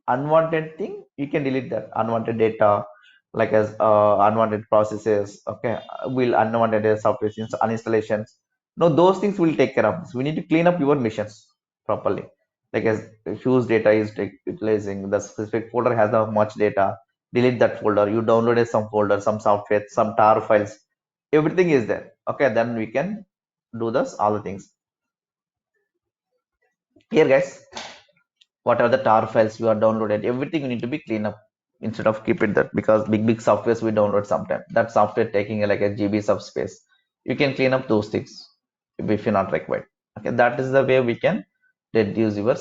Unwanted thing you can delete that. Unwanted data, like as unwanted processes. Okay, will unwanted software uninstallations. No, those things will take care of this. We need to clean up your missions properly. Like as huge data is utilizing the specific folder has a much data. Delete that folder. You downloaded some folder, some software, some tar files. Everything is there. Okay, then we can do this all the things here, guys. What are the tar files you are downloaded? Everything you need to be clean up instead of keep it that, because big softwares we download sometimes. That software taking like a GBs of space. You can clean up those things if you're not required. Okay, that is the way we can reduce your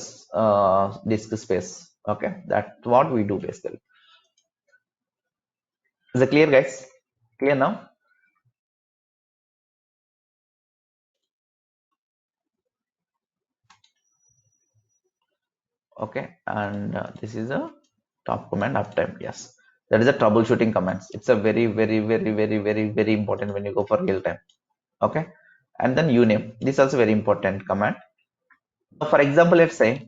disk space. Okay, that's what we do basically. Is it clear, guys? Clear now? Okay, and this is a top command uptime. Yes, that is a troubleshooting commands. It's a very, very, very, very, very, very important when you go for real time. Okay, and then uname. This is also very important command. So for example, let's say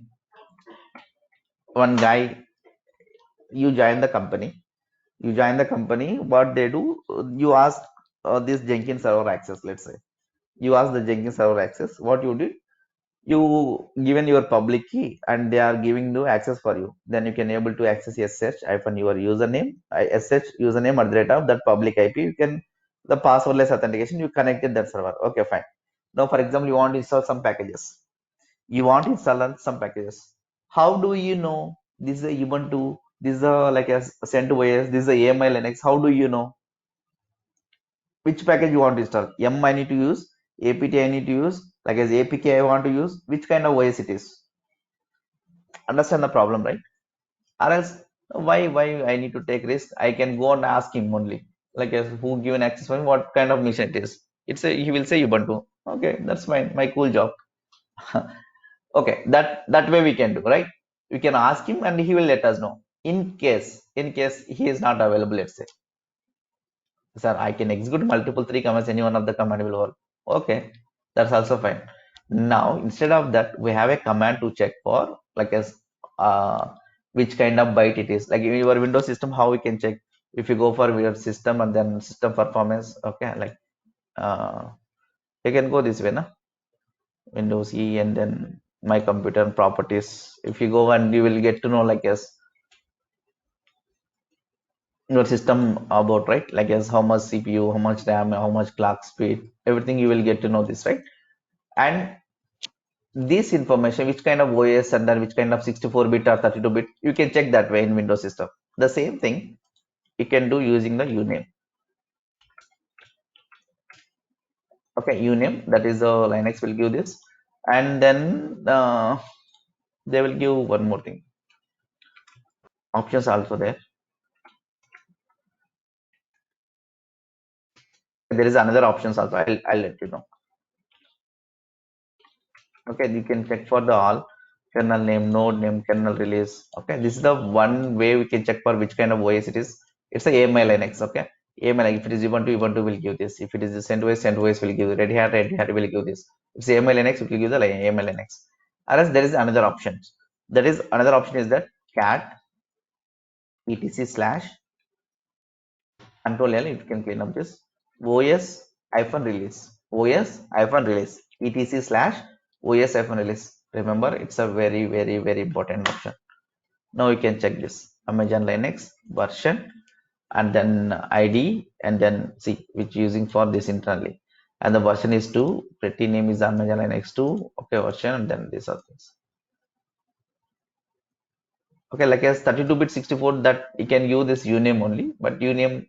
one guy, you join the company. You join the company. What they do? You ask this Jenkins server access. Let's say you ask the Jenkins server access. What you did? You given your public key, and they are giving you access for you. Then you can able to access SH hyphen your username, SH username at the rate of that public IP. You can the passwordless authentication. You connected that server. Okay, fine. Now, for example, you want to install some packages. You want to install some packages. How do you know this is a Ubuntu, this is a like a CentOS, this is a AMI Linux? How do you know which package you want to install? I need to use, apt I need to use, like as apk I want to use, which kind of OS it is. Understand the problem, right? Or else why I need to take risk? I can go and ask him only, like as who given access for me, what kind of mission it is. It's a, he will say Ubuntu. Okay, that's fine, my cool job. Okay, that way we can do, right? We can ask him and he will let us know. In case he is not available, let's say, sir, I can execute multiple three commands, any one of the command will work. Okay, that's also fine. Now instead of that, we have a command to check for like as uh, which kind of byte it is. Like in your Windows system, how we can check? If you go for your system and then system performance, okay, like uh, you can go this way, na? Windows E and then my computer properties. If you go and you will get to know like as your system about, right? Like as how much CPU, how much RAM, how much clock speed, everything you will get to know this, right? And this information, which kind of OS and then which kind of 64-bit or 32-bit, you can check that way in Windows system. The same thing you can do using the uname. Okay, uname, that is Linux will give this, and then they will give one more thing. Options also there. There is another options also. I'll let you know. Okay, you can check for the all kernel name, node name, kernel release. Okay, this is the one way we can check for which kind of OS it is. It's a AMI Linux. Okay, AMI, if it is Ubuntu, Ubuntu will give this. If it is CentOS, CentOS will give. Red Hat, Red Hat will give this. If it's AMI Linux, it will give the AMI Linux. Or there is another option. That is another option is that cat etc slash Control L, you can clean up this. OS hyphen release. OS hyphen release. etc slash OS hyphen release. Remember, it's a very, very, very important option. Now you can check this Amazon Linux version and then ID and then see which using for this internally. And the version is 2, pretty name is Amazon Linux 2, okay, version, and then these are things. Okay, like as 32-bit 64 that you can use this uname only, but uname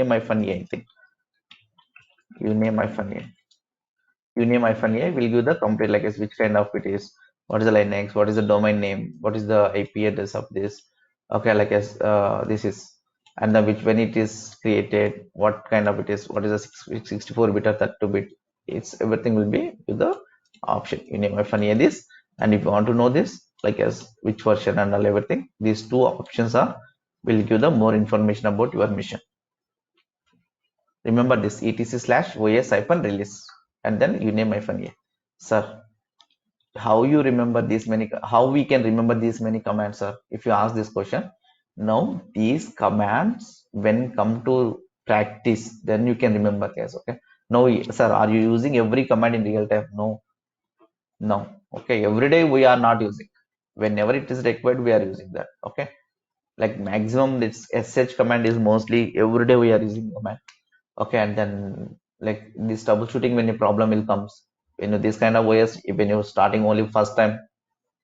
my funny, I think. Uname my funny. Uname hyphen A will give the complete like as which kind of it is, what is the Linux, what is the domain name, what is the IP address of this. Okay, like as this is, and then which when it is created, what kind of it is, what is the 64-bit or 32-bit. It's everything will be with the option. Uname hyphen A this, and if you want to know this, like as which version and all everything, these two options are will give the more information about your mission. Remember this etc slash OS hyphen release and then uname hyphen A. Sir, how you remember these many, how we can remember these many commands, sir? If you ask this question, now these commands when come to practice, then you can remember, guys. Okay. No, sir, are you using every command in real time? No, no. Okay. Every day we are not using. Whenever it is required, we are using that. Okay. Like maximum this sh command is mostly every day we are using command. Okay, and then like this troubleshooting when a problem will comes, this kind of ways when you're starting only first time,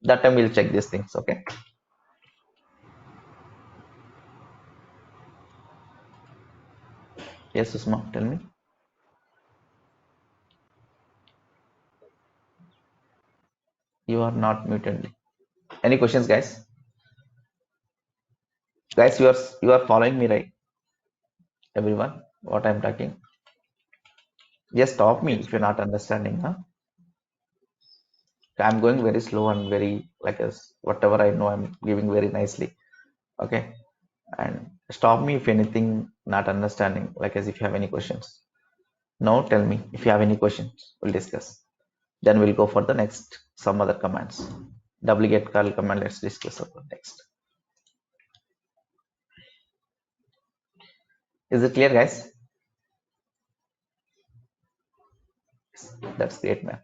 that time we'll check these things. Okay. Yes, Susma, tell me. You are not muted. Any questions, guys? Guys, you are following me, right? Everyone, what I'm talking, just stop me if you're not understanding, huh? I'm going very slow and very like as whatever I know I'm giving very nicely. Okay, and stop me if anything not understanding, like as if you have any questions. Now tell me if you have any questions, we'll discuss. Then we'll go for the next some other commands. Wget curl command, let's discuss about next. Is it clear, guys? That's great, man.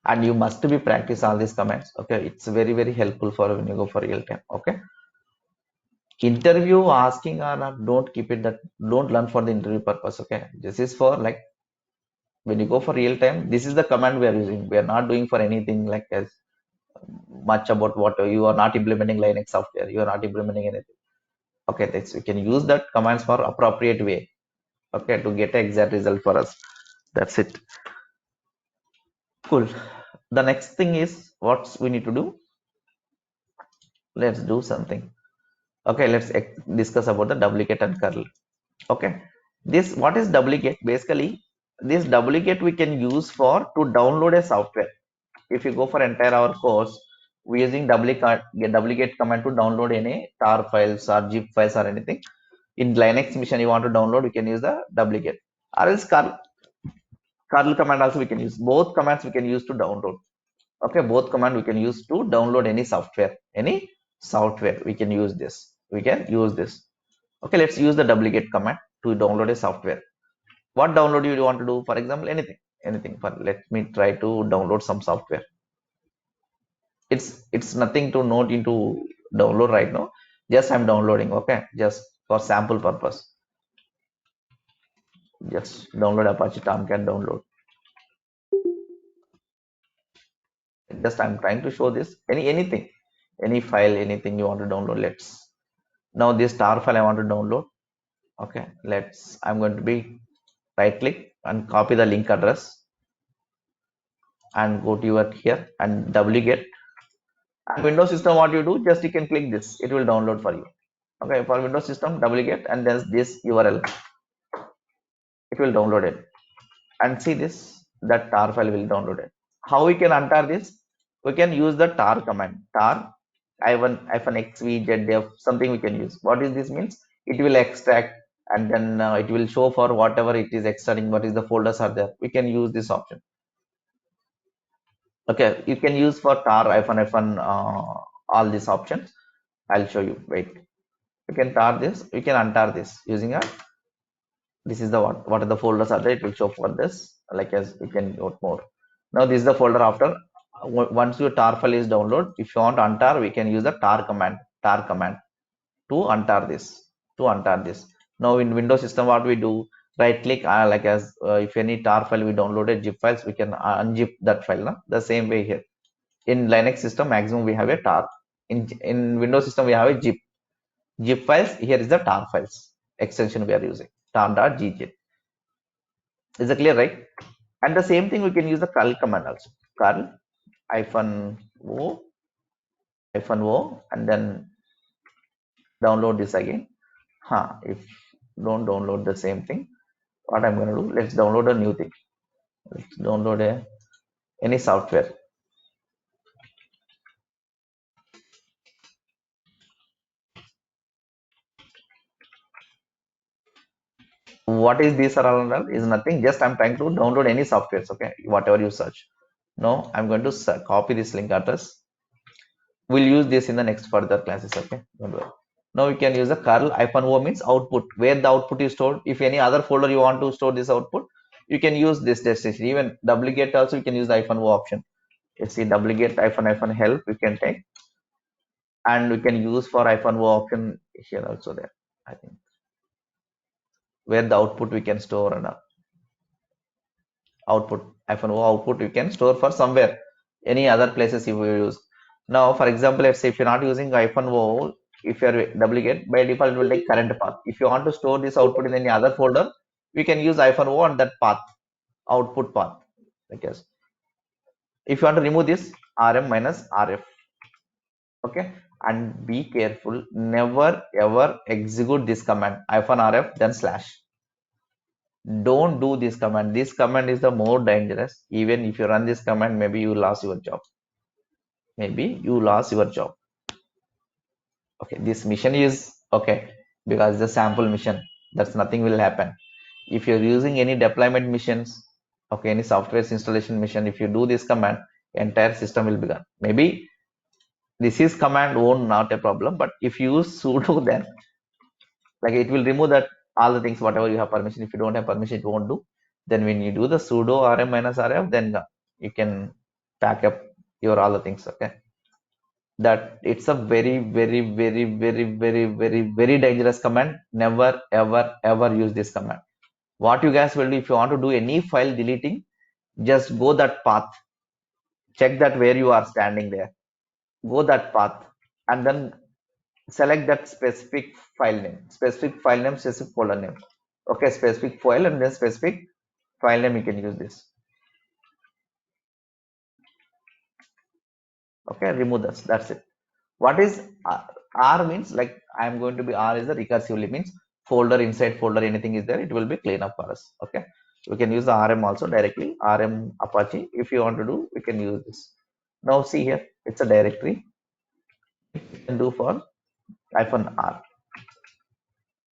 And you must be practice all these commands. Okay, it's very, very helpful for when you go for real time. Okay. Interview asking or not, don't keep it that, don't learn for the interview purpose. Okay. This is for like when you go for real time, this is the command we are using. We are not doing for anything like as much about what you are not implementing Linux software. You are not implementing anything. Okay, that's we can use that commands for appropriate way. Okay, to get an exact result for us. That's it. Cool. The next thing is what we need to do. Let's do something. Okay, let's discuss about the duplicate and curl. Okay, this what is duplicate? Basically, this duplicate we can use for to download a software. If you go for entire our course, we're using duplicate command to download any tar files or zip files or anything. In Linux mission you want to download, we can use the duplicate. Or else curl command also we can use. Both commands we can use to download. Okay, both command we can use to download any software we can use this. Okay, let's use the duplicate command to download a software. What download you want to do? For example, anything for, let me try to download some software. It's nothing to note into download right now, just I'm downloading. Okay, just for sample purpose, just download Apache Tomcat download. Just I'm trying to show this anything, any file, anything you want to download. Let's now this tar file I want to download. Okay, I'm going to be right click and copy the link address and go to your here and duplicate. And Windows system, what you do, just you can click this, it will download for you. Okay, for Windows system, duplicate and then this URL, it will download it. And see this, that tar file will download it. How we can untar this? We can use the tar command, tar -xvzdef, something we can use. What is this means? It will extract and then it will show for whatever it is extracting, what is the folders are there. We can use this option. Okay, you can use for tar all these options. I'll show you. Wait, you can tar this, you can untar this using a This is the what are the folders are there, it will show for this, like as you can note more. Now this is the folder after once your tar file is download. If you want to untar, we can use the tar command to untar this, now in Windows system, what we do, right click, like as if any tar file we downloaded zip files, we can unzip that file, no? The same way here in Linux system, maximum we have a tar. In Windows system, we have a zip files. Here is the tar files extension we are using, tar.gz. Is it clear, right? And the same thing we can use the curl command also. Curl hyphen o and then download this again. If don't download the same thing, what I'm going to do? Let's download a new thing. Let's download any software. What is this RLL? Is nothing. Just I'm trying to download any softwares. Okay, whatever you search. Now I'm going to copy this link address. We'll use this in the next further classes. Okay, don't worry. Now we can use the curl hyphen o means output, where the output is stored. If any other folder you want to store this output, you can use this destination. Even duplicate also, you can use the hyphen o option. Let's see, duplicate hyphen help we can take, and we can use for hyphen o option here also there. I think where the output we can store, and output hyphen o output you can store for somewhere, any other places you will use. Now for example, let's say if you're not using hyphen o, if you're duplicate, by default it will take current path. If you want to store this output in any other folder, we can use hyphen o on that path, output path, I guess. If you want to remove this, rm minus rf. Okay, and be careful, never ever execute this command hyphen rf then slash. Don't do this command. This command is the more dangerous. Even if you run this command, maybe you lost your job. Okay, this mission is okay because the sample mission, that's nothing will happen. If you're using any deployment missions, okay, any software installation mission, if you do this command, entire system will be gone. Maybe this is command won't not a problem, but if you use sudo, then like it will remove that all the things whatever you have permission. If you don't have permission, it won't do. Then when you do the sudo rm minus rf, then you can pack up your all the things. Okay, that it's a very very very very very very very dangerous command. Never ever ever use this command. What you guys will do, if you want to do any file deleting, just go that path, check that where you are standing there, go that path, and then select that specific file name, specific folder name. Okay, specific file and then specific file name, you can use this. Okay, remove this, that's it. What is r means, like I am going to be, r is the recursively means folder inside folder, anything is there, it will be clean up for us. Okay, we can use the rm also directly, rm apache. If you want to do, we can use this. Now see here, it's a directory. You can do for hyphen r.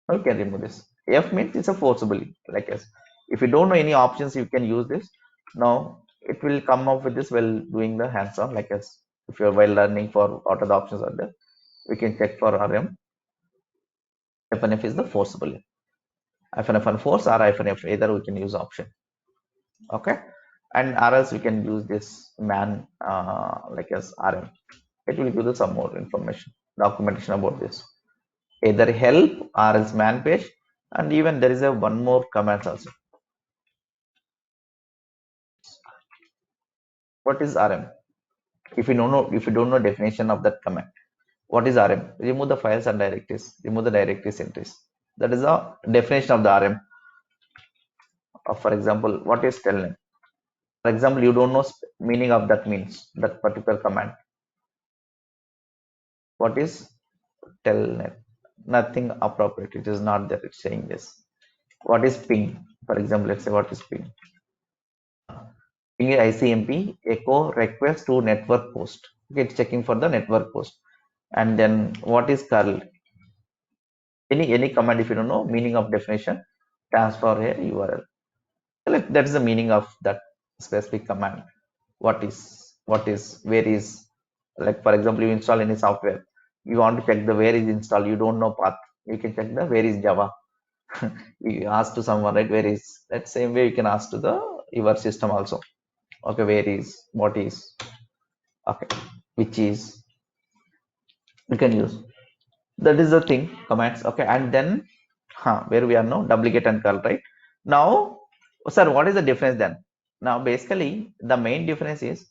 Now you can remove this. F means it's a forcibly, like as if you don't know any options, you can use this. Now it will come up with this while doing the hands-on, like as if you're while learning for what are the options are there, we can check for rm. Fnf is the forcible, fnf and force or fnf, either we can use option. Okay, and or else we can use this man, like as rm. It will give you some more information, documentation about this, either help or else man page. And even there is a one more command also. What is rm? If you don't know definition of that command, what is rm? Remove the files and directories, remove the directories entries. That is the definition of the rm. For example, what is telnet? For example, you don't know meaning of that means, that particular command. What is telnet? Nothing appropriate, it is not there, it's saying this. What is ping? For example, let's say what is ping? Ping is icmp echo request to network post. Okay, it's checking for the network post. And then what is curl? Any command, if you don't know meaning of definition, transfer here url. Like that is the meaning of that specific command. What is where is, like for example, you install any software, you want to check the where is installed, you don't know path, you can check the where is java. You ask to someone, right? Where is that same way you can ask to the your system also. Okay, where is, what is, okay, which is, you can use. That is the thing, commands. Okay, and then where we are now, duplicate and curl, right? Now, sir, what is the difference then? Now basically the main difference is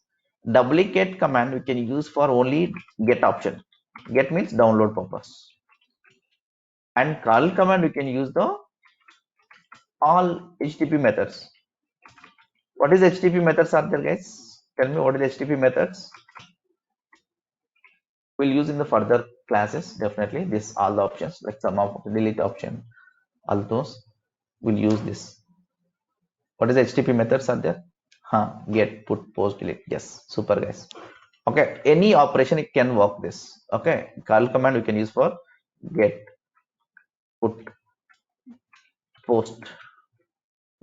duplicate command we can use for only get option. Get means download purpose, and curl command we can use the all HTTP methods. What is HTTP methods are there, guys? Tell me what is HTTP methods. We'll use in the further classes, definitely. This all the options like sum of delete option, all those we'll use this. What is the HTTP methods are there? Get, put, post, delete. Yes, super guys. Okay, any operation it can work this. Okay, curl command we can use for get, put, post,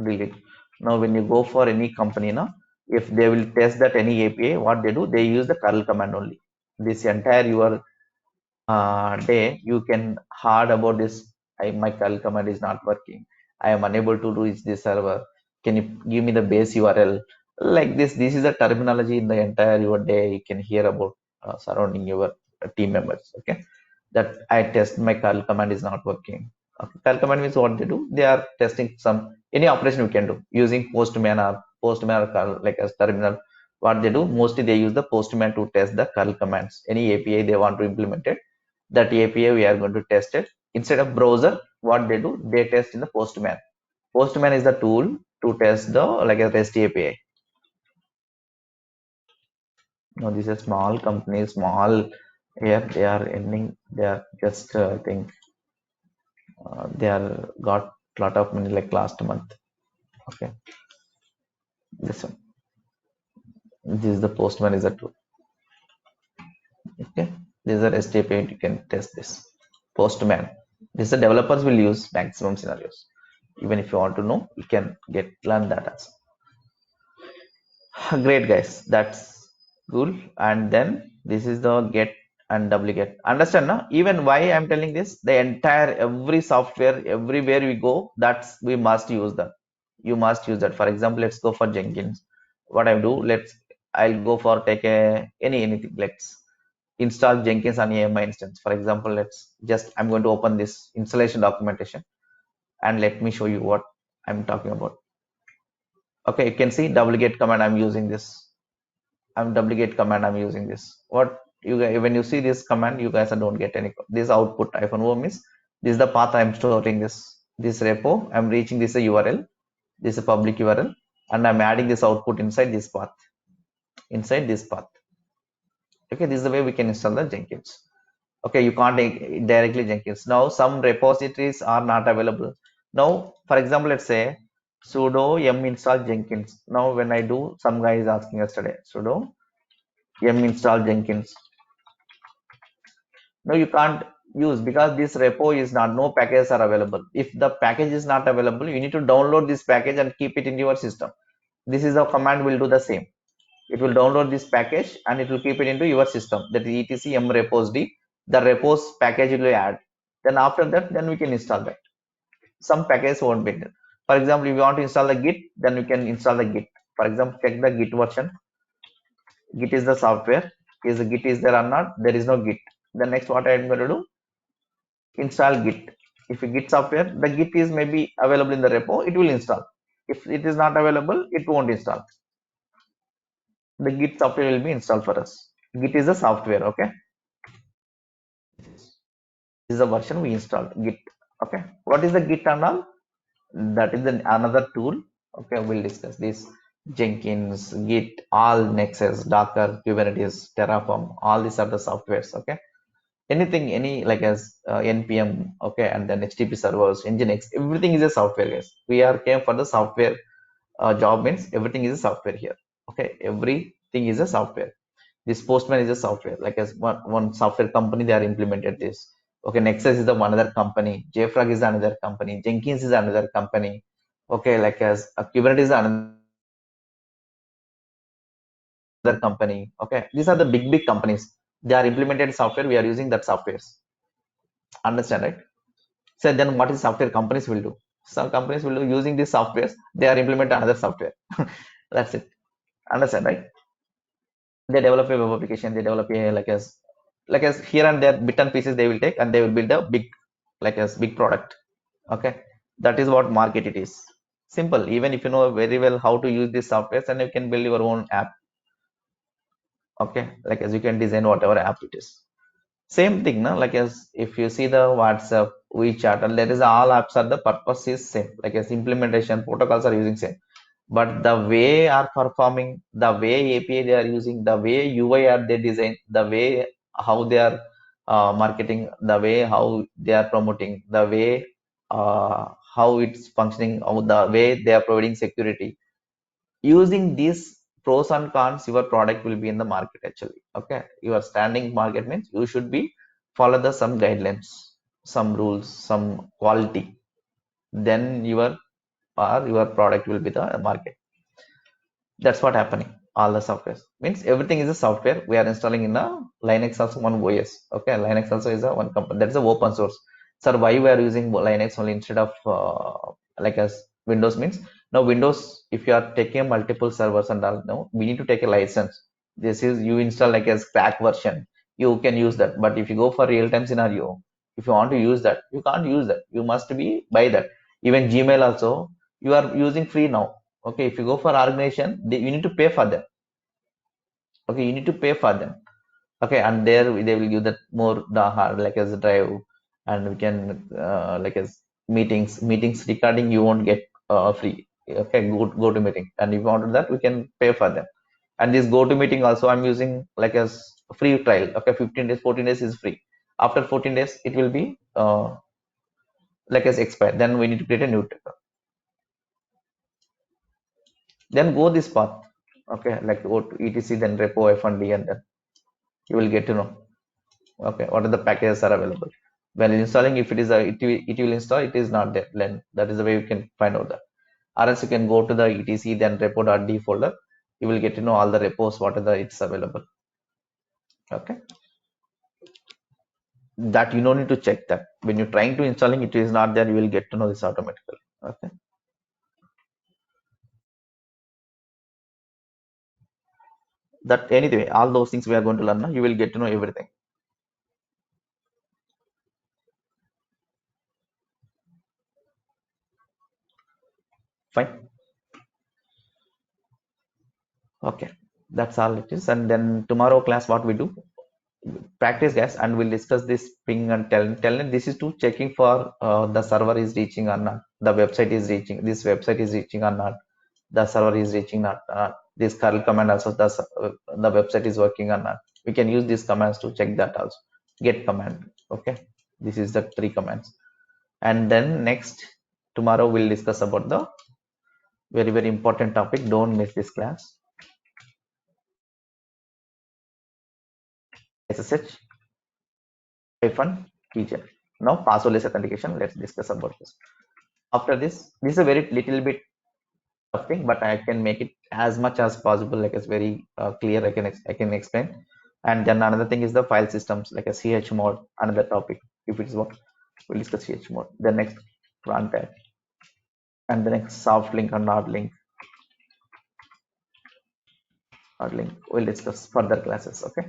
delete. Now when you go for any company now, if they will test that any API, what they do, they use the curl command only. This entire your day you can hard about this. My curl command is not working, I am unable to reach this server, can you give me the base URL? Like this is the terminology in the entire your day you can hear about surrounding your team members. Okay, that I test my curl command is not working. Okay, curl command means what they do, they are testing some any operation you can do using postman or curl, like as terminal. What they do mostly, they use the postman to test the curl commands, any API they want to implement it. That API we are going to test it. Instead of browser, what they do, they test in the postman. Postman is the tool to test the like a REST API. Now this is a small company, small here they are ending. They are just I think they are got lot of money like last month. Okay, this one. This is the postman is a tool. Okay, this is a REST API. You can test this postman. This the developers will use maximum scenarios. Even if you want to know, you can get learn that as great guys. That's cool. And then this is the get and duplicate. Understand now? Even why I'm telling this, the entire every software, everywhere we go, that's we must use that. You must use that. For example, let's go for Jenkins. What I do, I'll go for take a anything. Let's install Jenkins on AMI instance. For example, I'm going to open this installation documentation and let me show you what I'm talking about. Okay, you can see duplicate command I'm using this. Duplicate command I'm using this. What you guys, when you see this command, you guys don't get any this output -o means this is the path I'm storing this repo. I'm reaching this a URL. This is a public URL, and I'm adding this output inside this path. Inside this path. Okay, this is the way we can install the Jenkins. Okay, you can't directly Jenkins. Now some repositories are not available. Now, for example, let's say sudo yum install Jenkins. Now when I do, some guy is asking yesterday sudo yum install Jenkins. No, you can't use because this repo is not, no packages are available. If the package is not available, you need to download this package and keep it in your system. This is a command will do the same. It will download this package and it will keep it into your system. That is etc m repos d. The repos package it will add. Then after that, then we can install that. Some packages won't be there. For example, if you want to install the Git, then we can install the Git. For example, check the Git version. Git is the software. Is the Git is there or not? There is no Git. The next what I am going to do, install Git. If you Git software, the Git is maybe available in the repo, it will install. If it is not available, it won't install. The Git software will be installed for us. Git is the software, okay? This is the version we installed, Git. Okay. What is the Git and all? That is another tool. Okay, we'll discuss this. Jenkins, Git, all Nexus, Docker, Kubernetes, Terraform, all these are the softwares. Okay, anything, any like as npm, okay, and then HTTP servers, nginx, everything is a software, guys. We are came for the software job, means everything is a software here. Okay, everything is a software. This postman is a software, like as one software company they are implemented this. Okay, Nexus is the one other company, JFrog is another company, Jenkins is another company. Okay, like as Kubernetes is another company. Okay, these are the big companies, they are implemented software, we are using that softwares. Understand, right? So then what is software companies will do? Some companies will do using these softwares, they are implement another software. That's it. Understand, right? They develop a web application, they develop a like as here and there bit and pieces they will take and they will build a big like as big product. Okay, that is what market it is. Simple. Even if you know very well how to use these softwares, and you can build your own app. Okay, like as you can design whatever app it is. Same thing, no? Like as if you see the WhatsApp, WeChat, and there is all apps are the purpose is same. Like as implementation protocols are using same, but the way are performing, the way API they are using, the way UI are they design, the way how they are marketing, the way how they are promoting, the way how it's functioning, how the way they are providing security. Using these pros and cons, your product will be in the market actually. Okay, your standing market means you should be follow the some guidelines, some rules, some quality. Then your product will be the market. That's what happening. All the softwares means everything is a software we are installing in a Linux also one OS. Okay, Linux also is a one company that's a open source. So why we are using Linux only instead of like as Windows means now Windows if you are taking multiple servers and all no we need to take a license. This is you install like a crack version. You can use that, but if you go for real time scenario, if you want to use that, you can't use that. You must be buy that. Even Gmail also you are using free now. Okay, if you go for organization, you need to pay for them. Okay, you need to pay for them. Okay, and there they will give that more the hard like as a drive, and we can like as meetings recording you won't get free. Okay, go to meeting, and if you want that we can pay for them. And this go to meeting also I'm using like as free trial. Okay, 15 days, 14 days is free. After 14 days it will be like as expired. Then we need to create a new ticket. Then go this path. Okay, like go to etc then repo f1d and then you will get to know okay what are the packages are available. When installing, if it is it will install, it is not there, then that is the way you can find out that. Or else you can go to the etc then repo.d folder, you will get to know all the repos what are the it's available. Okay, that you don't need to check that. When you're trying to installing, it is not there, you will get to know this automatically. Okay, that anyway all those things we are going to learn now, you will get to know everything. Fine. Okay, that's all it is. And then tomorrow class what we do, practice guys, and we'll discuss this ping and telnet. This is to checking for the server is reaching or not, the website is reaching, this website is reaching or not, the server is reaching not, this curl command also the website is working or not. We can use these commands to check that also. Get command. Okay, this is the three commands. And then next tomorrow we'll discuss about the very very important topic. Don't miss this class. SSH hyphen keygen. Now passwordless authentication. Let's discuss about this. After this is a very little bit of thing, but I can make it as much as possible, like it's very clear. I can explain. And then another thing is the file systems, like a ch mode. Another topic. If it's what we'll discuss ch mode. The next runtime, and the next soft link or not link. Not link. We'll discuss further classes. Okay.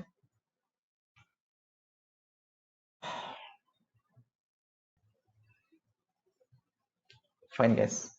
Fine, guys.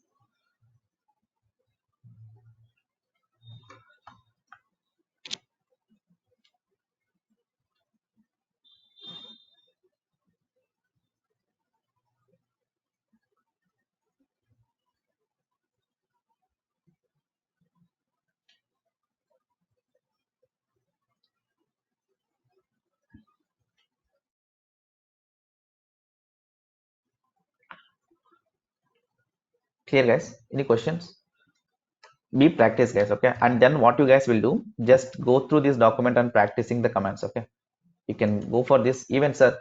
Clear, guys. Any questions? Be practice, guys. Okay. And then what you guys will do, just go through this document and practicing the commands. Okay. You can go for this even sir,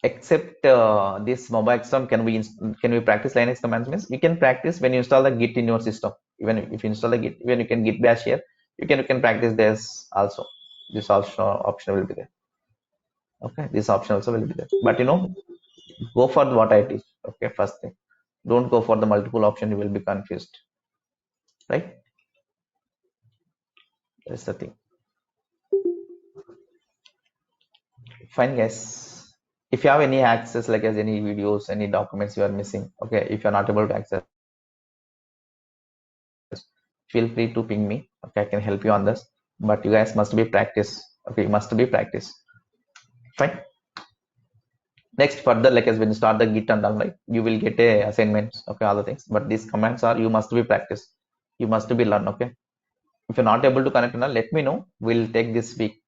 except this mobile system. Can we practice Linux commands means we can practice when you install the git in your system. Even if you install the git, even you can git bash here, you can practice this also. This also option will be there. Okay, this option also will be there, but go for what I teach. Okay, first thing. Don't go for the multiple option, you will be confused. Right? That's the thing. Fine, guys. If you have any access, like as any videos, any documents you are missing, okay, if you're not able to access, feel free to ping me. Okay, I can help you on this. But you guys must be practice. Okay, you must be practice. Fine. Next, further, like as when you start the Git and all, like you will get a assignments, okay, other things. But these commands are you must be practice. You must be learn, okay. If you're not able to connect now, let me know. We'll take this week.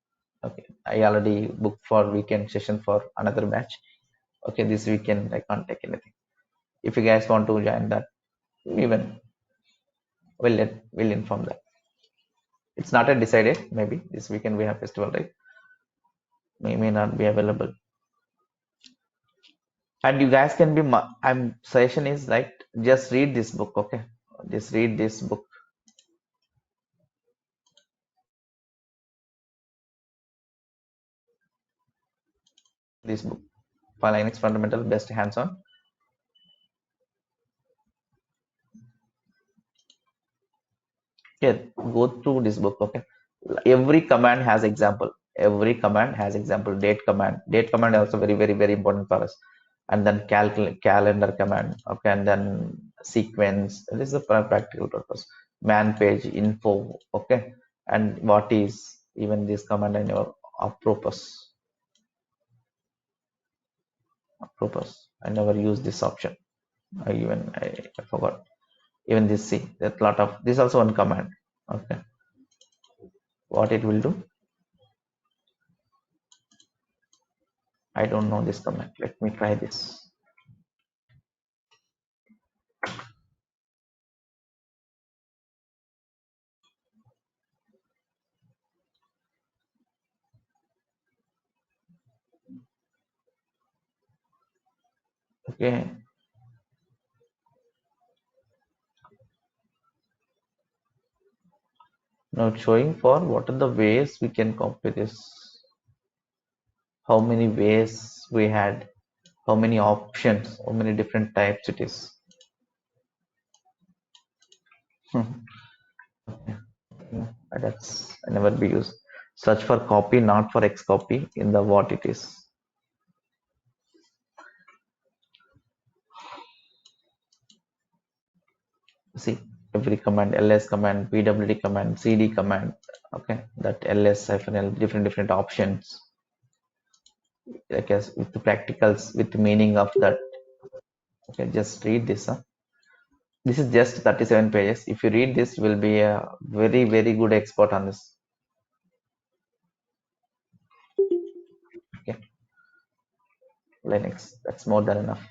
Okay, I already booked for weekend session for another batch. Okay, this weekend I can't take anything. If you guys want to join that, even we'll inform that. It's not a decided. Maybe this weekend we have festival, right? May not be available. And you guys can be. I'm suggestion is like just read this book, okay? Just read this book. This book, for Linux fundamental, best hands-on. Yeah, go through this book, okay? Every command has example. Every command has example. Date command. Date command also very important for us. And then calendar command, okay? And then sequence. This is a practical purpose. Man page info, okay? And what is even this command and your purpose. Purpose. I never use this option. I forgot. Even this C. That lot of this also one command. Okay. What it will do? I don't know this command. Let me try this. Okay. Now it's showing for what are the ways we can copy this. How many ways we had. How many options. How many different types it is. That's I never be used. Search for copy, not for X copy in the what it is. See every command, ls command, pwd command, cd command, okay, that ls hyphen l, different options, I guess with the practicals, with the meaning of that. Okay, just read this, huh? This is just 37 pages. If you read this, you will be a very good expert on this. Okay, Linux, that's more than enough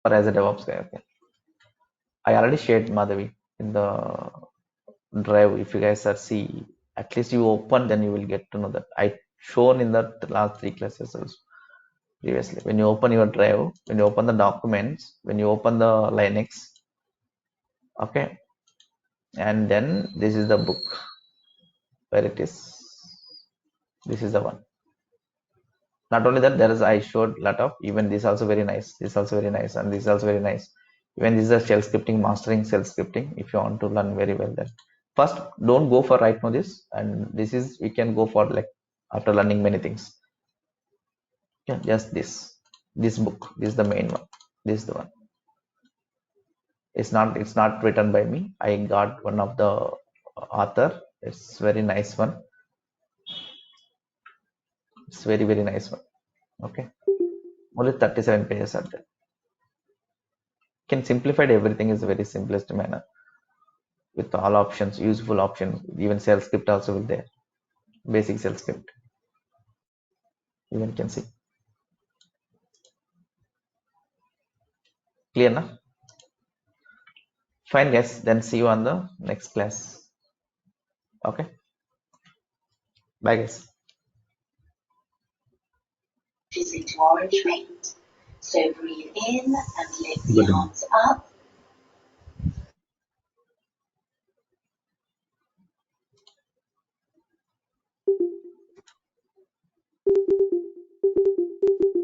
for as a DevOps guy. Okay, I already shared Madhavi in the drive. If you guys are see, at least you open, then you will get to know that I shown in the last three classes also previously. When you open your drive, when you open the documents, when you open the Linux, okay, and then this is the book where it is. This is the one. Not only that, there is I showed lot of even this also very nice. This also very nice, and this is also very nice. Even this is a shell scripting, mastering shell scripting. If you want to learn very well, then first don't go for right now this, and this is we can go for like after learning many things. Yeah, just this book. This is the main one. This is the one. It's not written by me. I got one of the author. It's very nice one. It's very nice one. Okay, only 37 pages are there. Can simplify everything is very simplest manner with all options, useful options. Even shell script also will there. Basic shell script. Even can see. Clear now? Fine guys. Then see you on the next class. Okay. Bye guys. Good.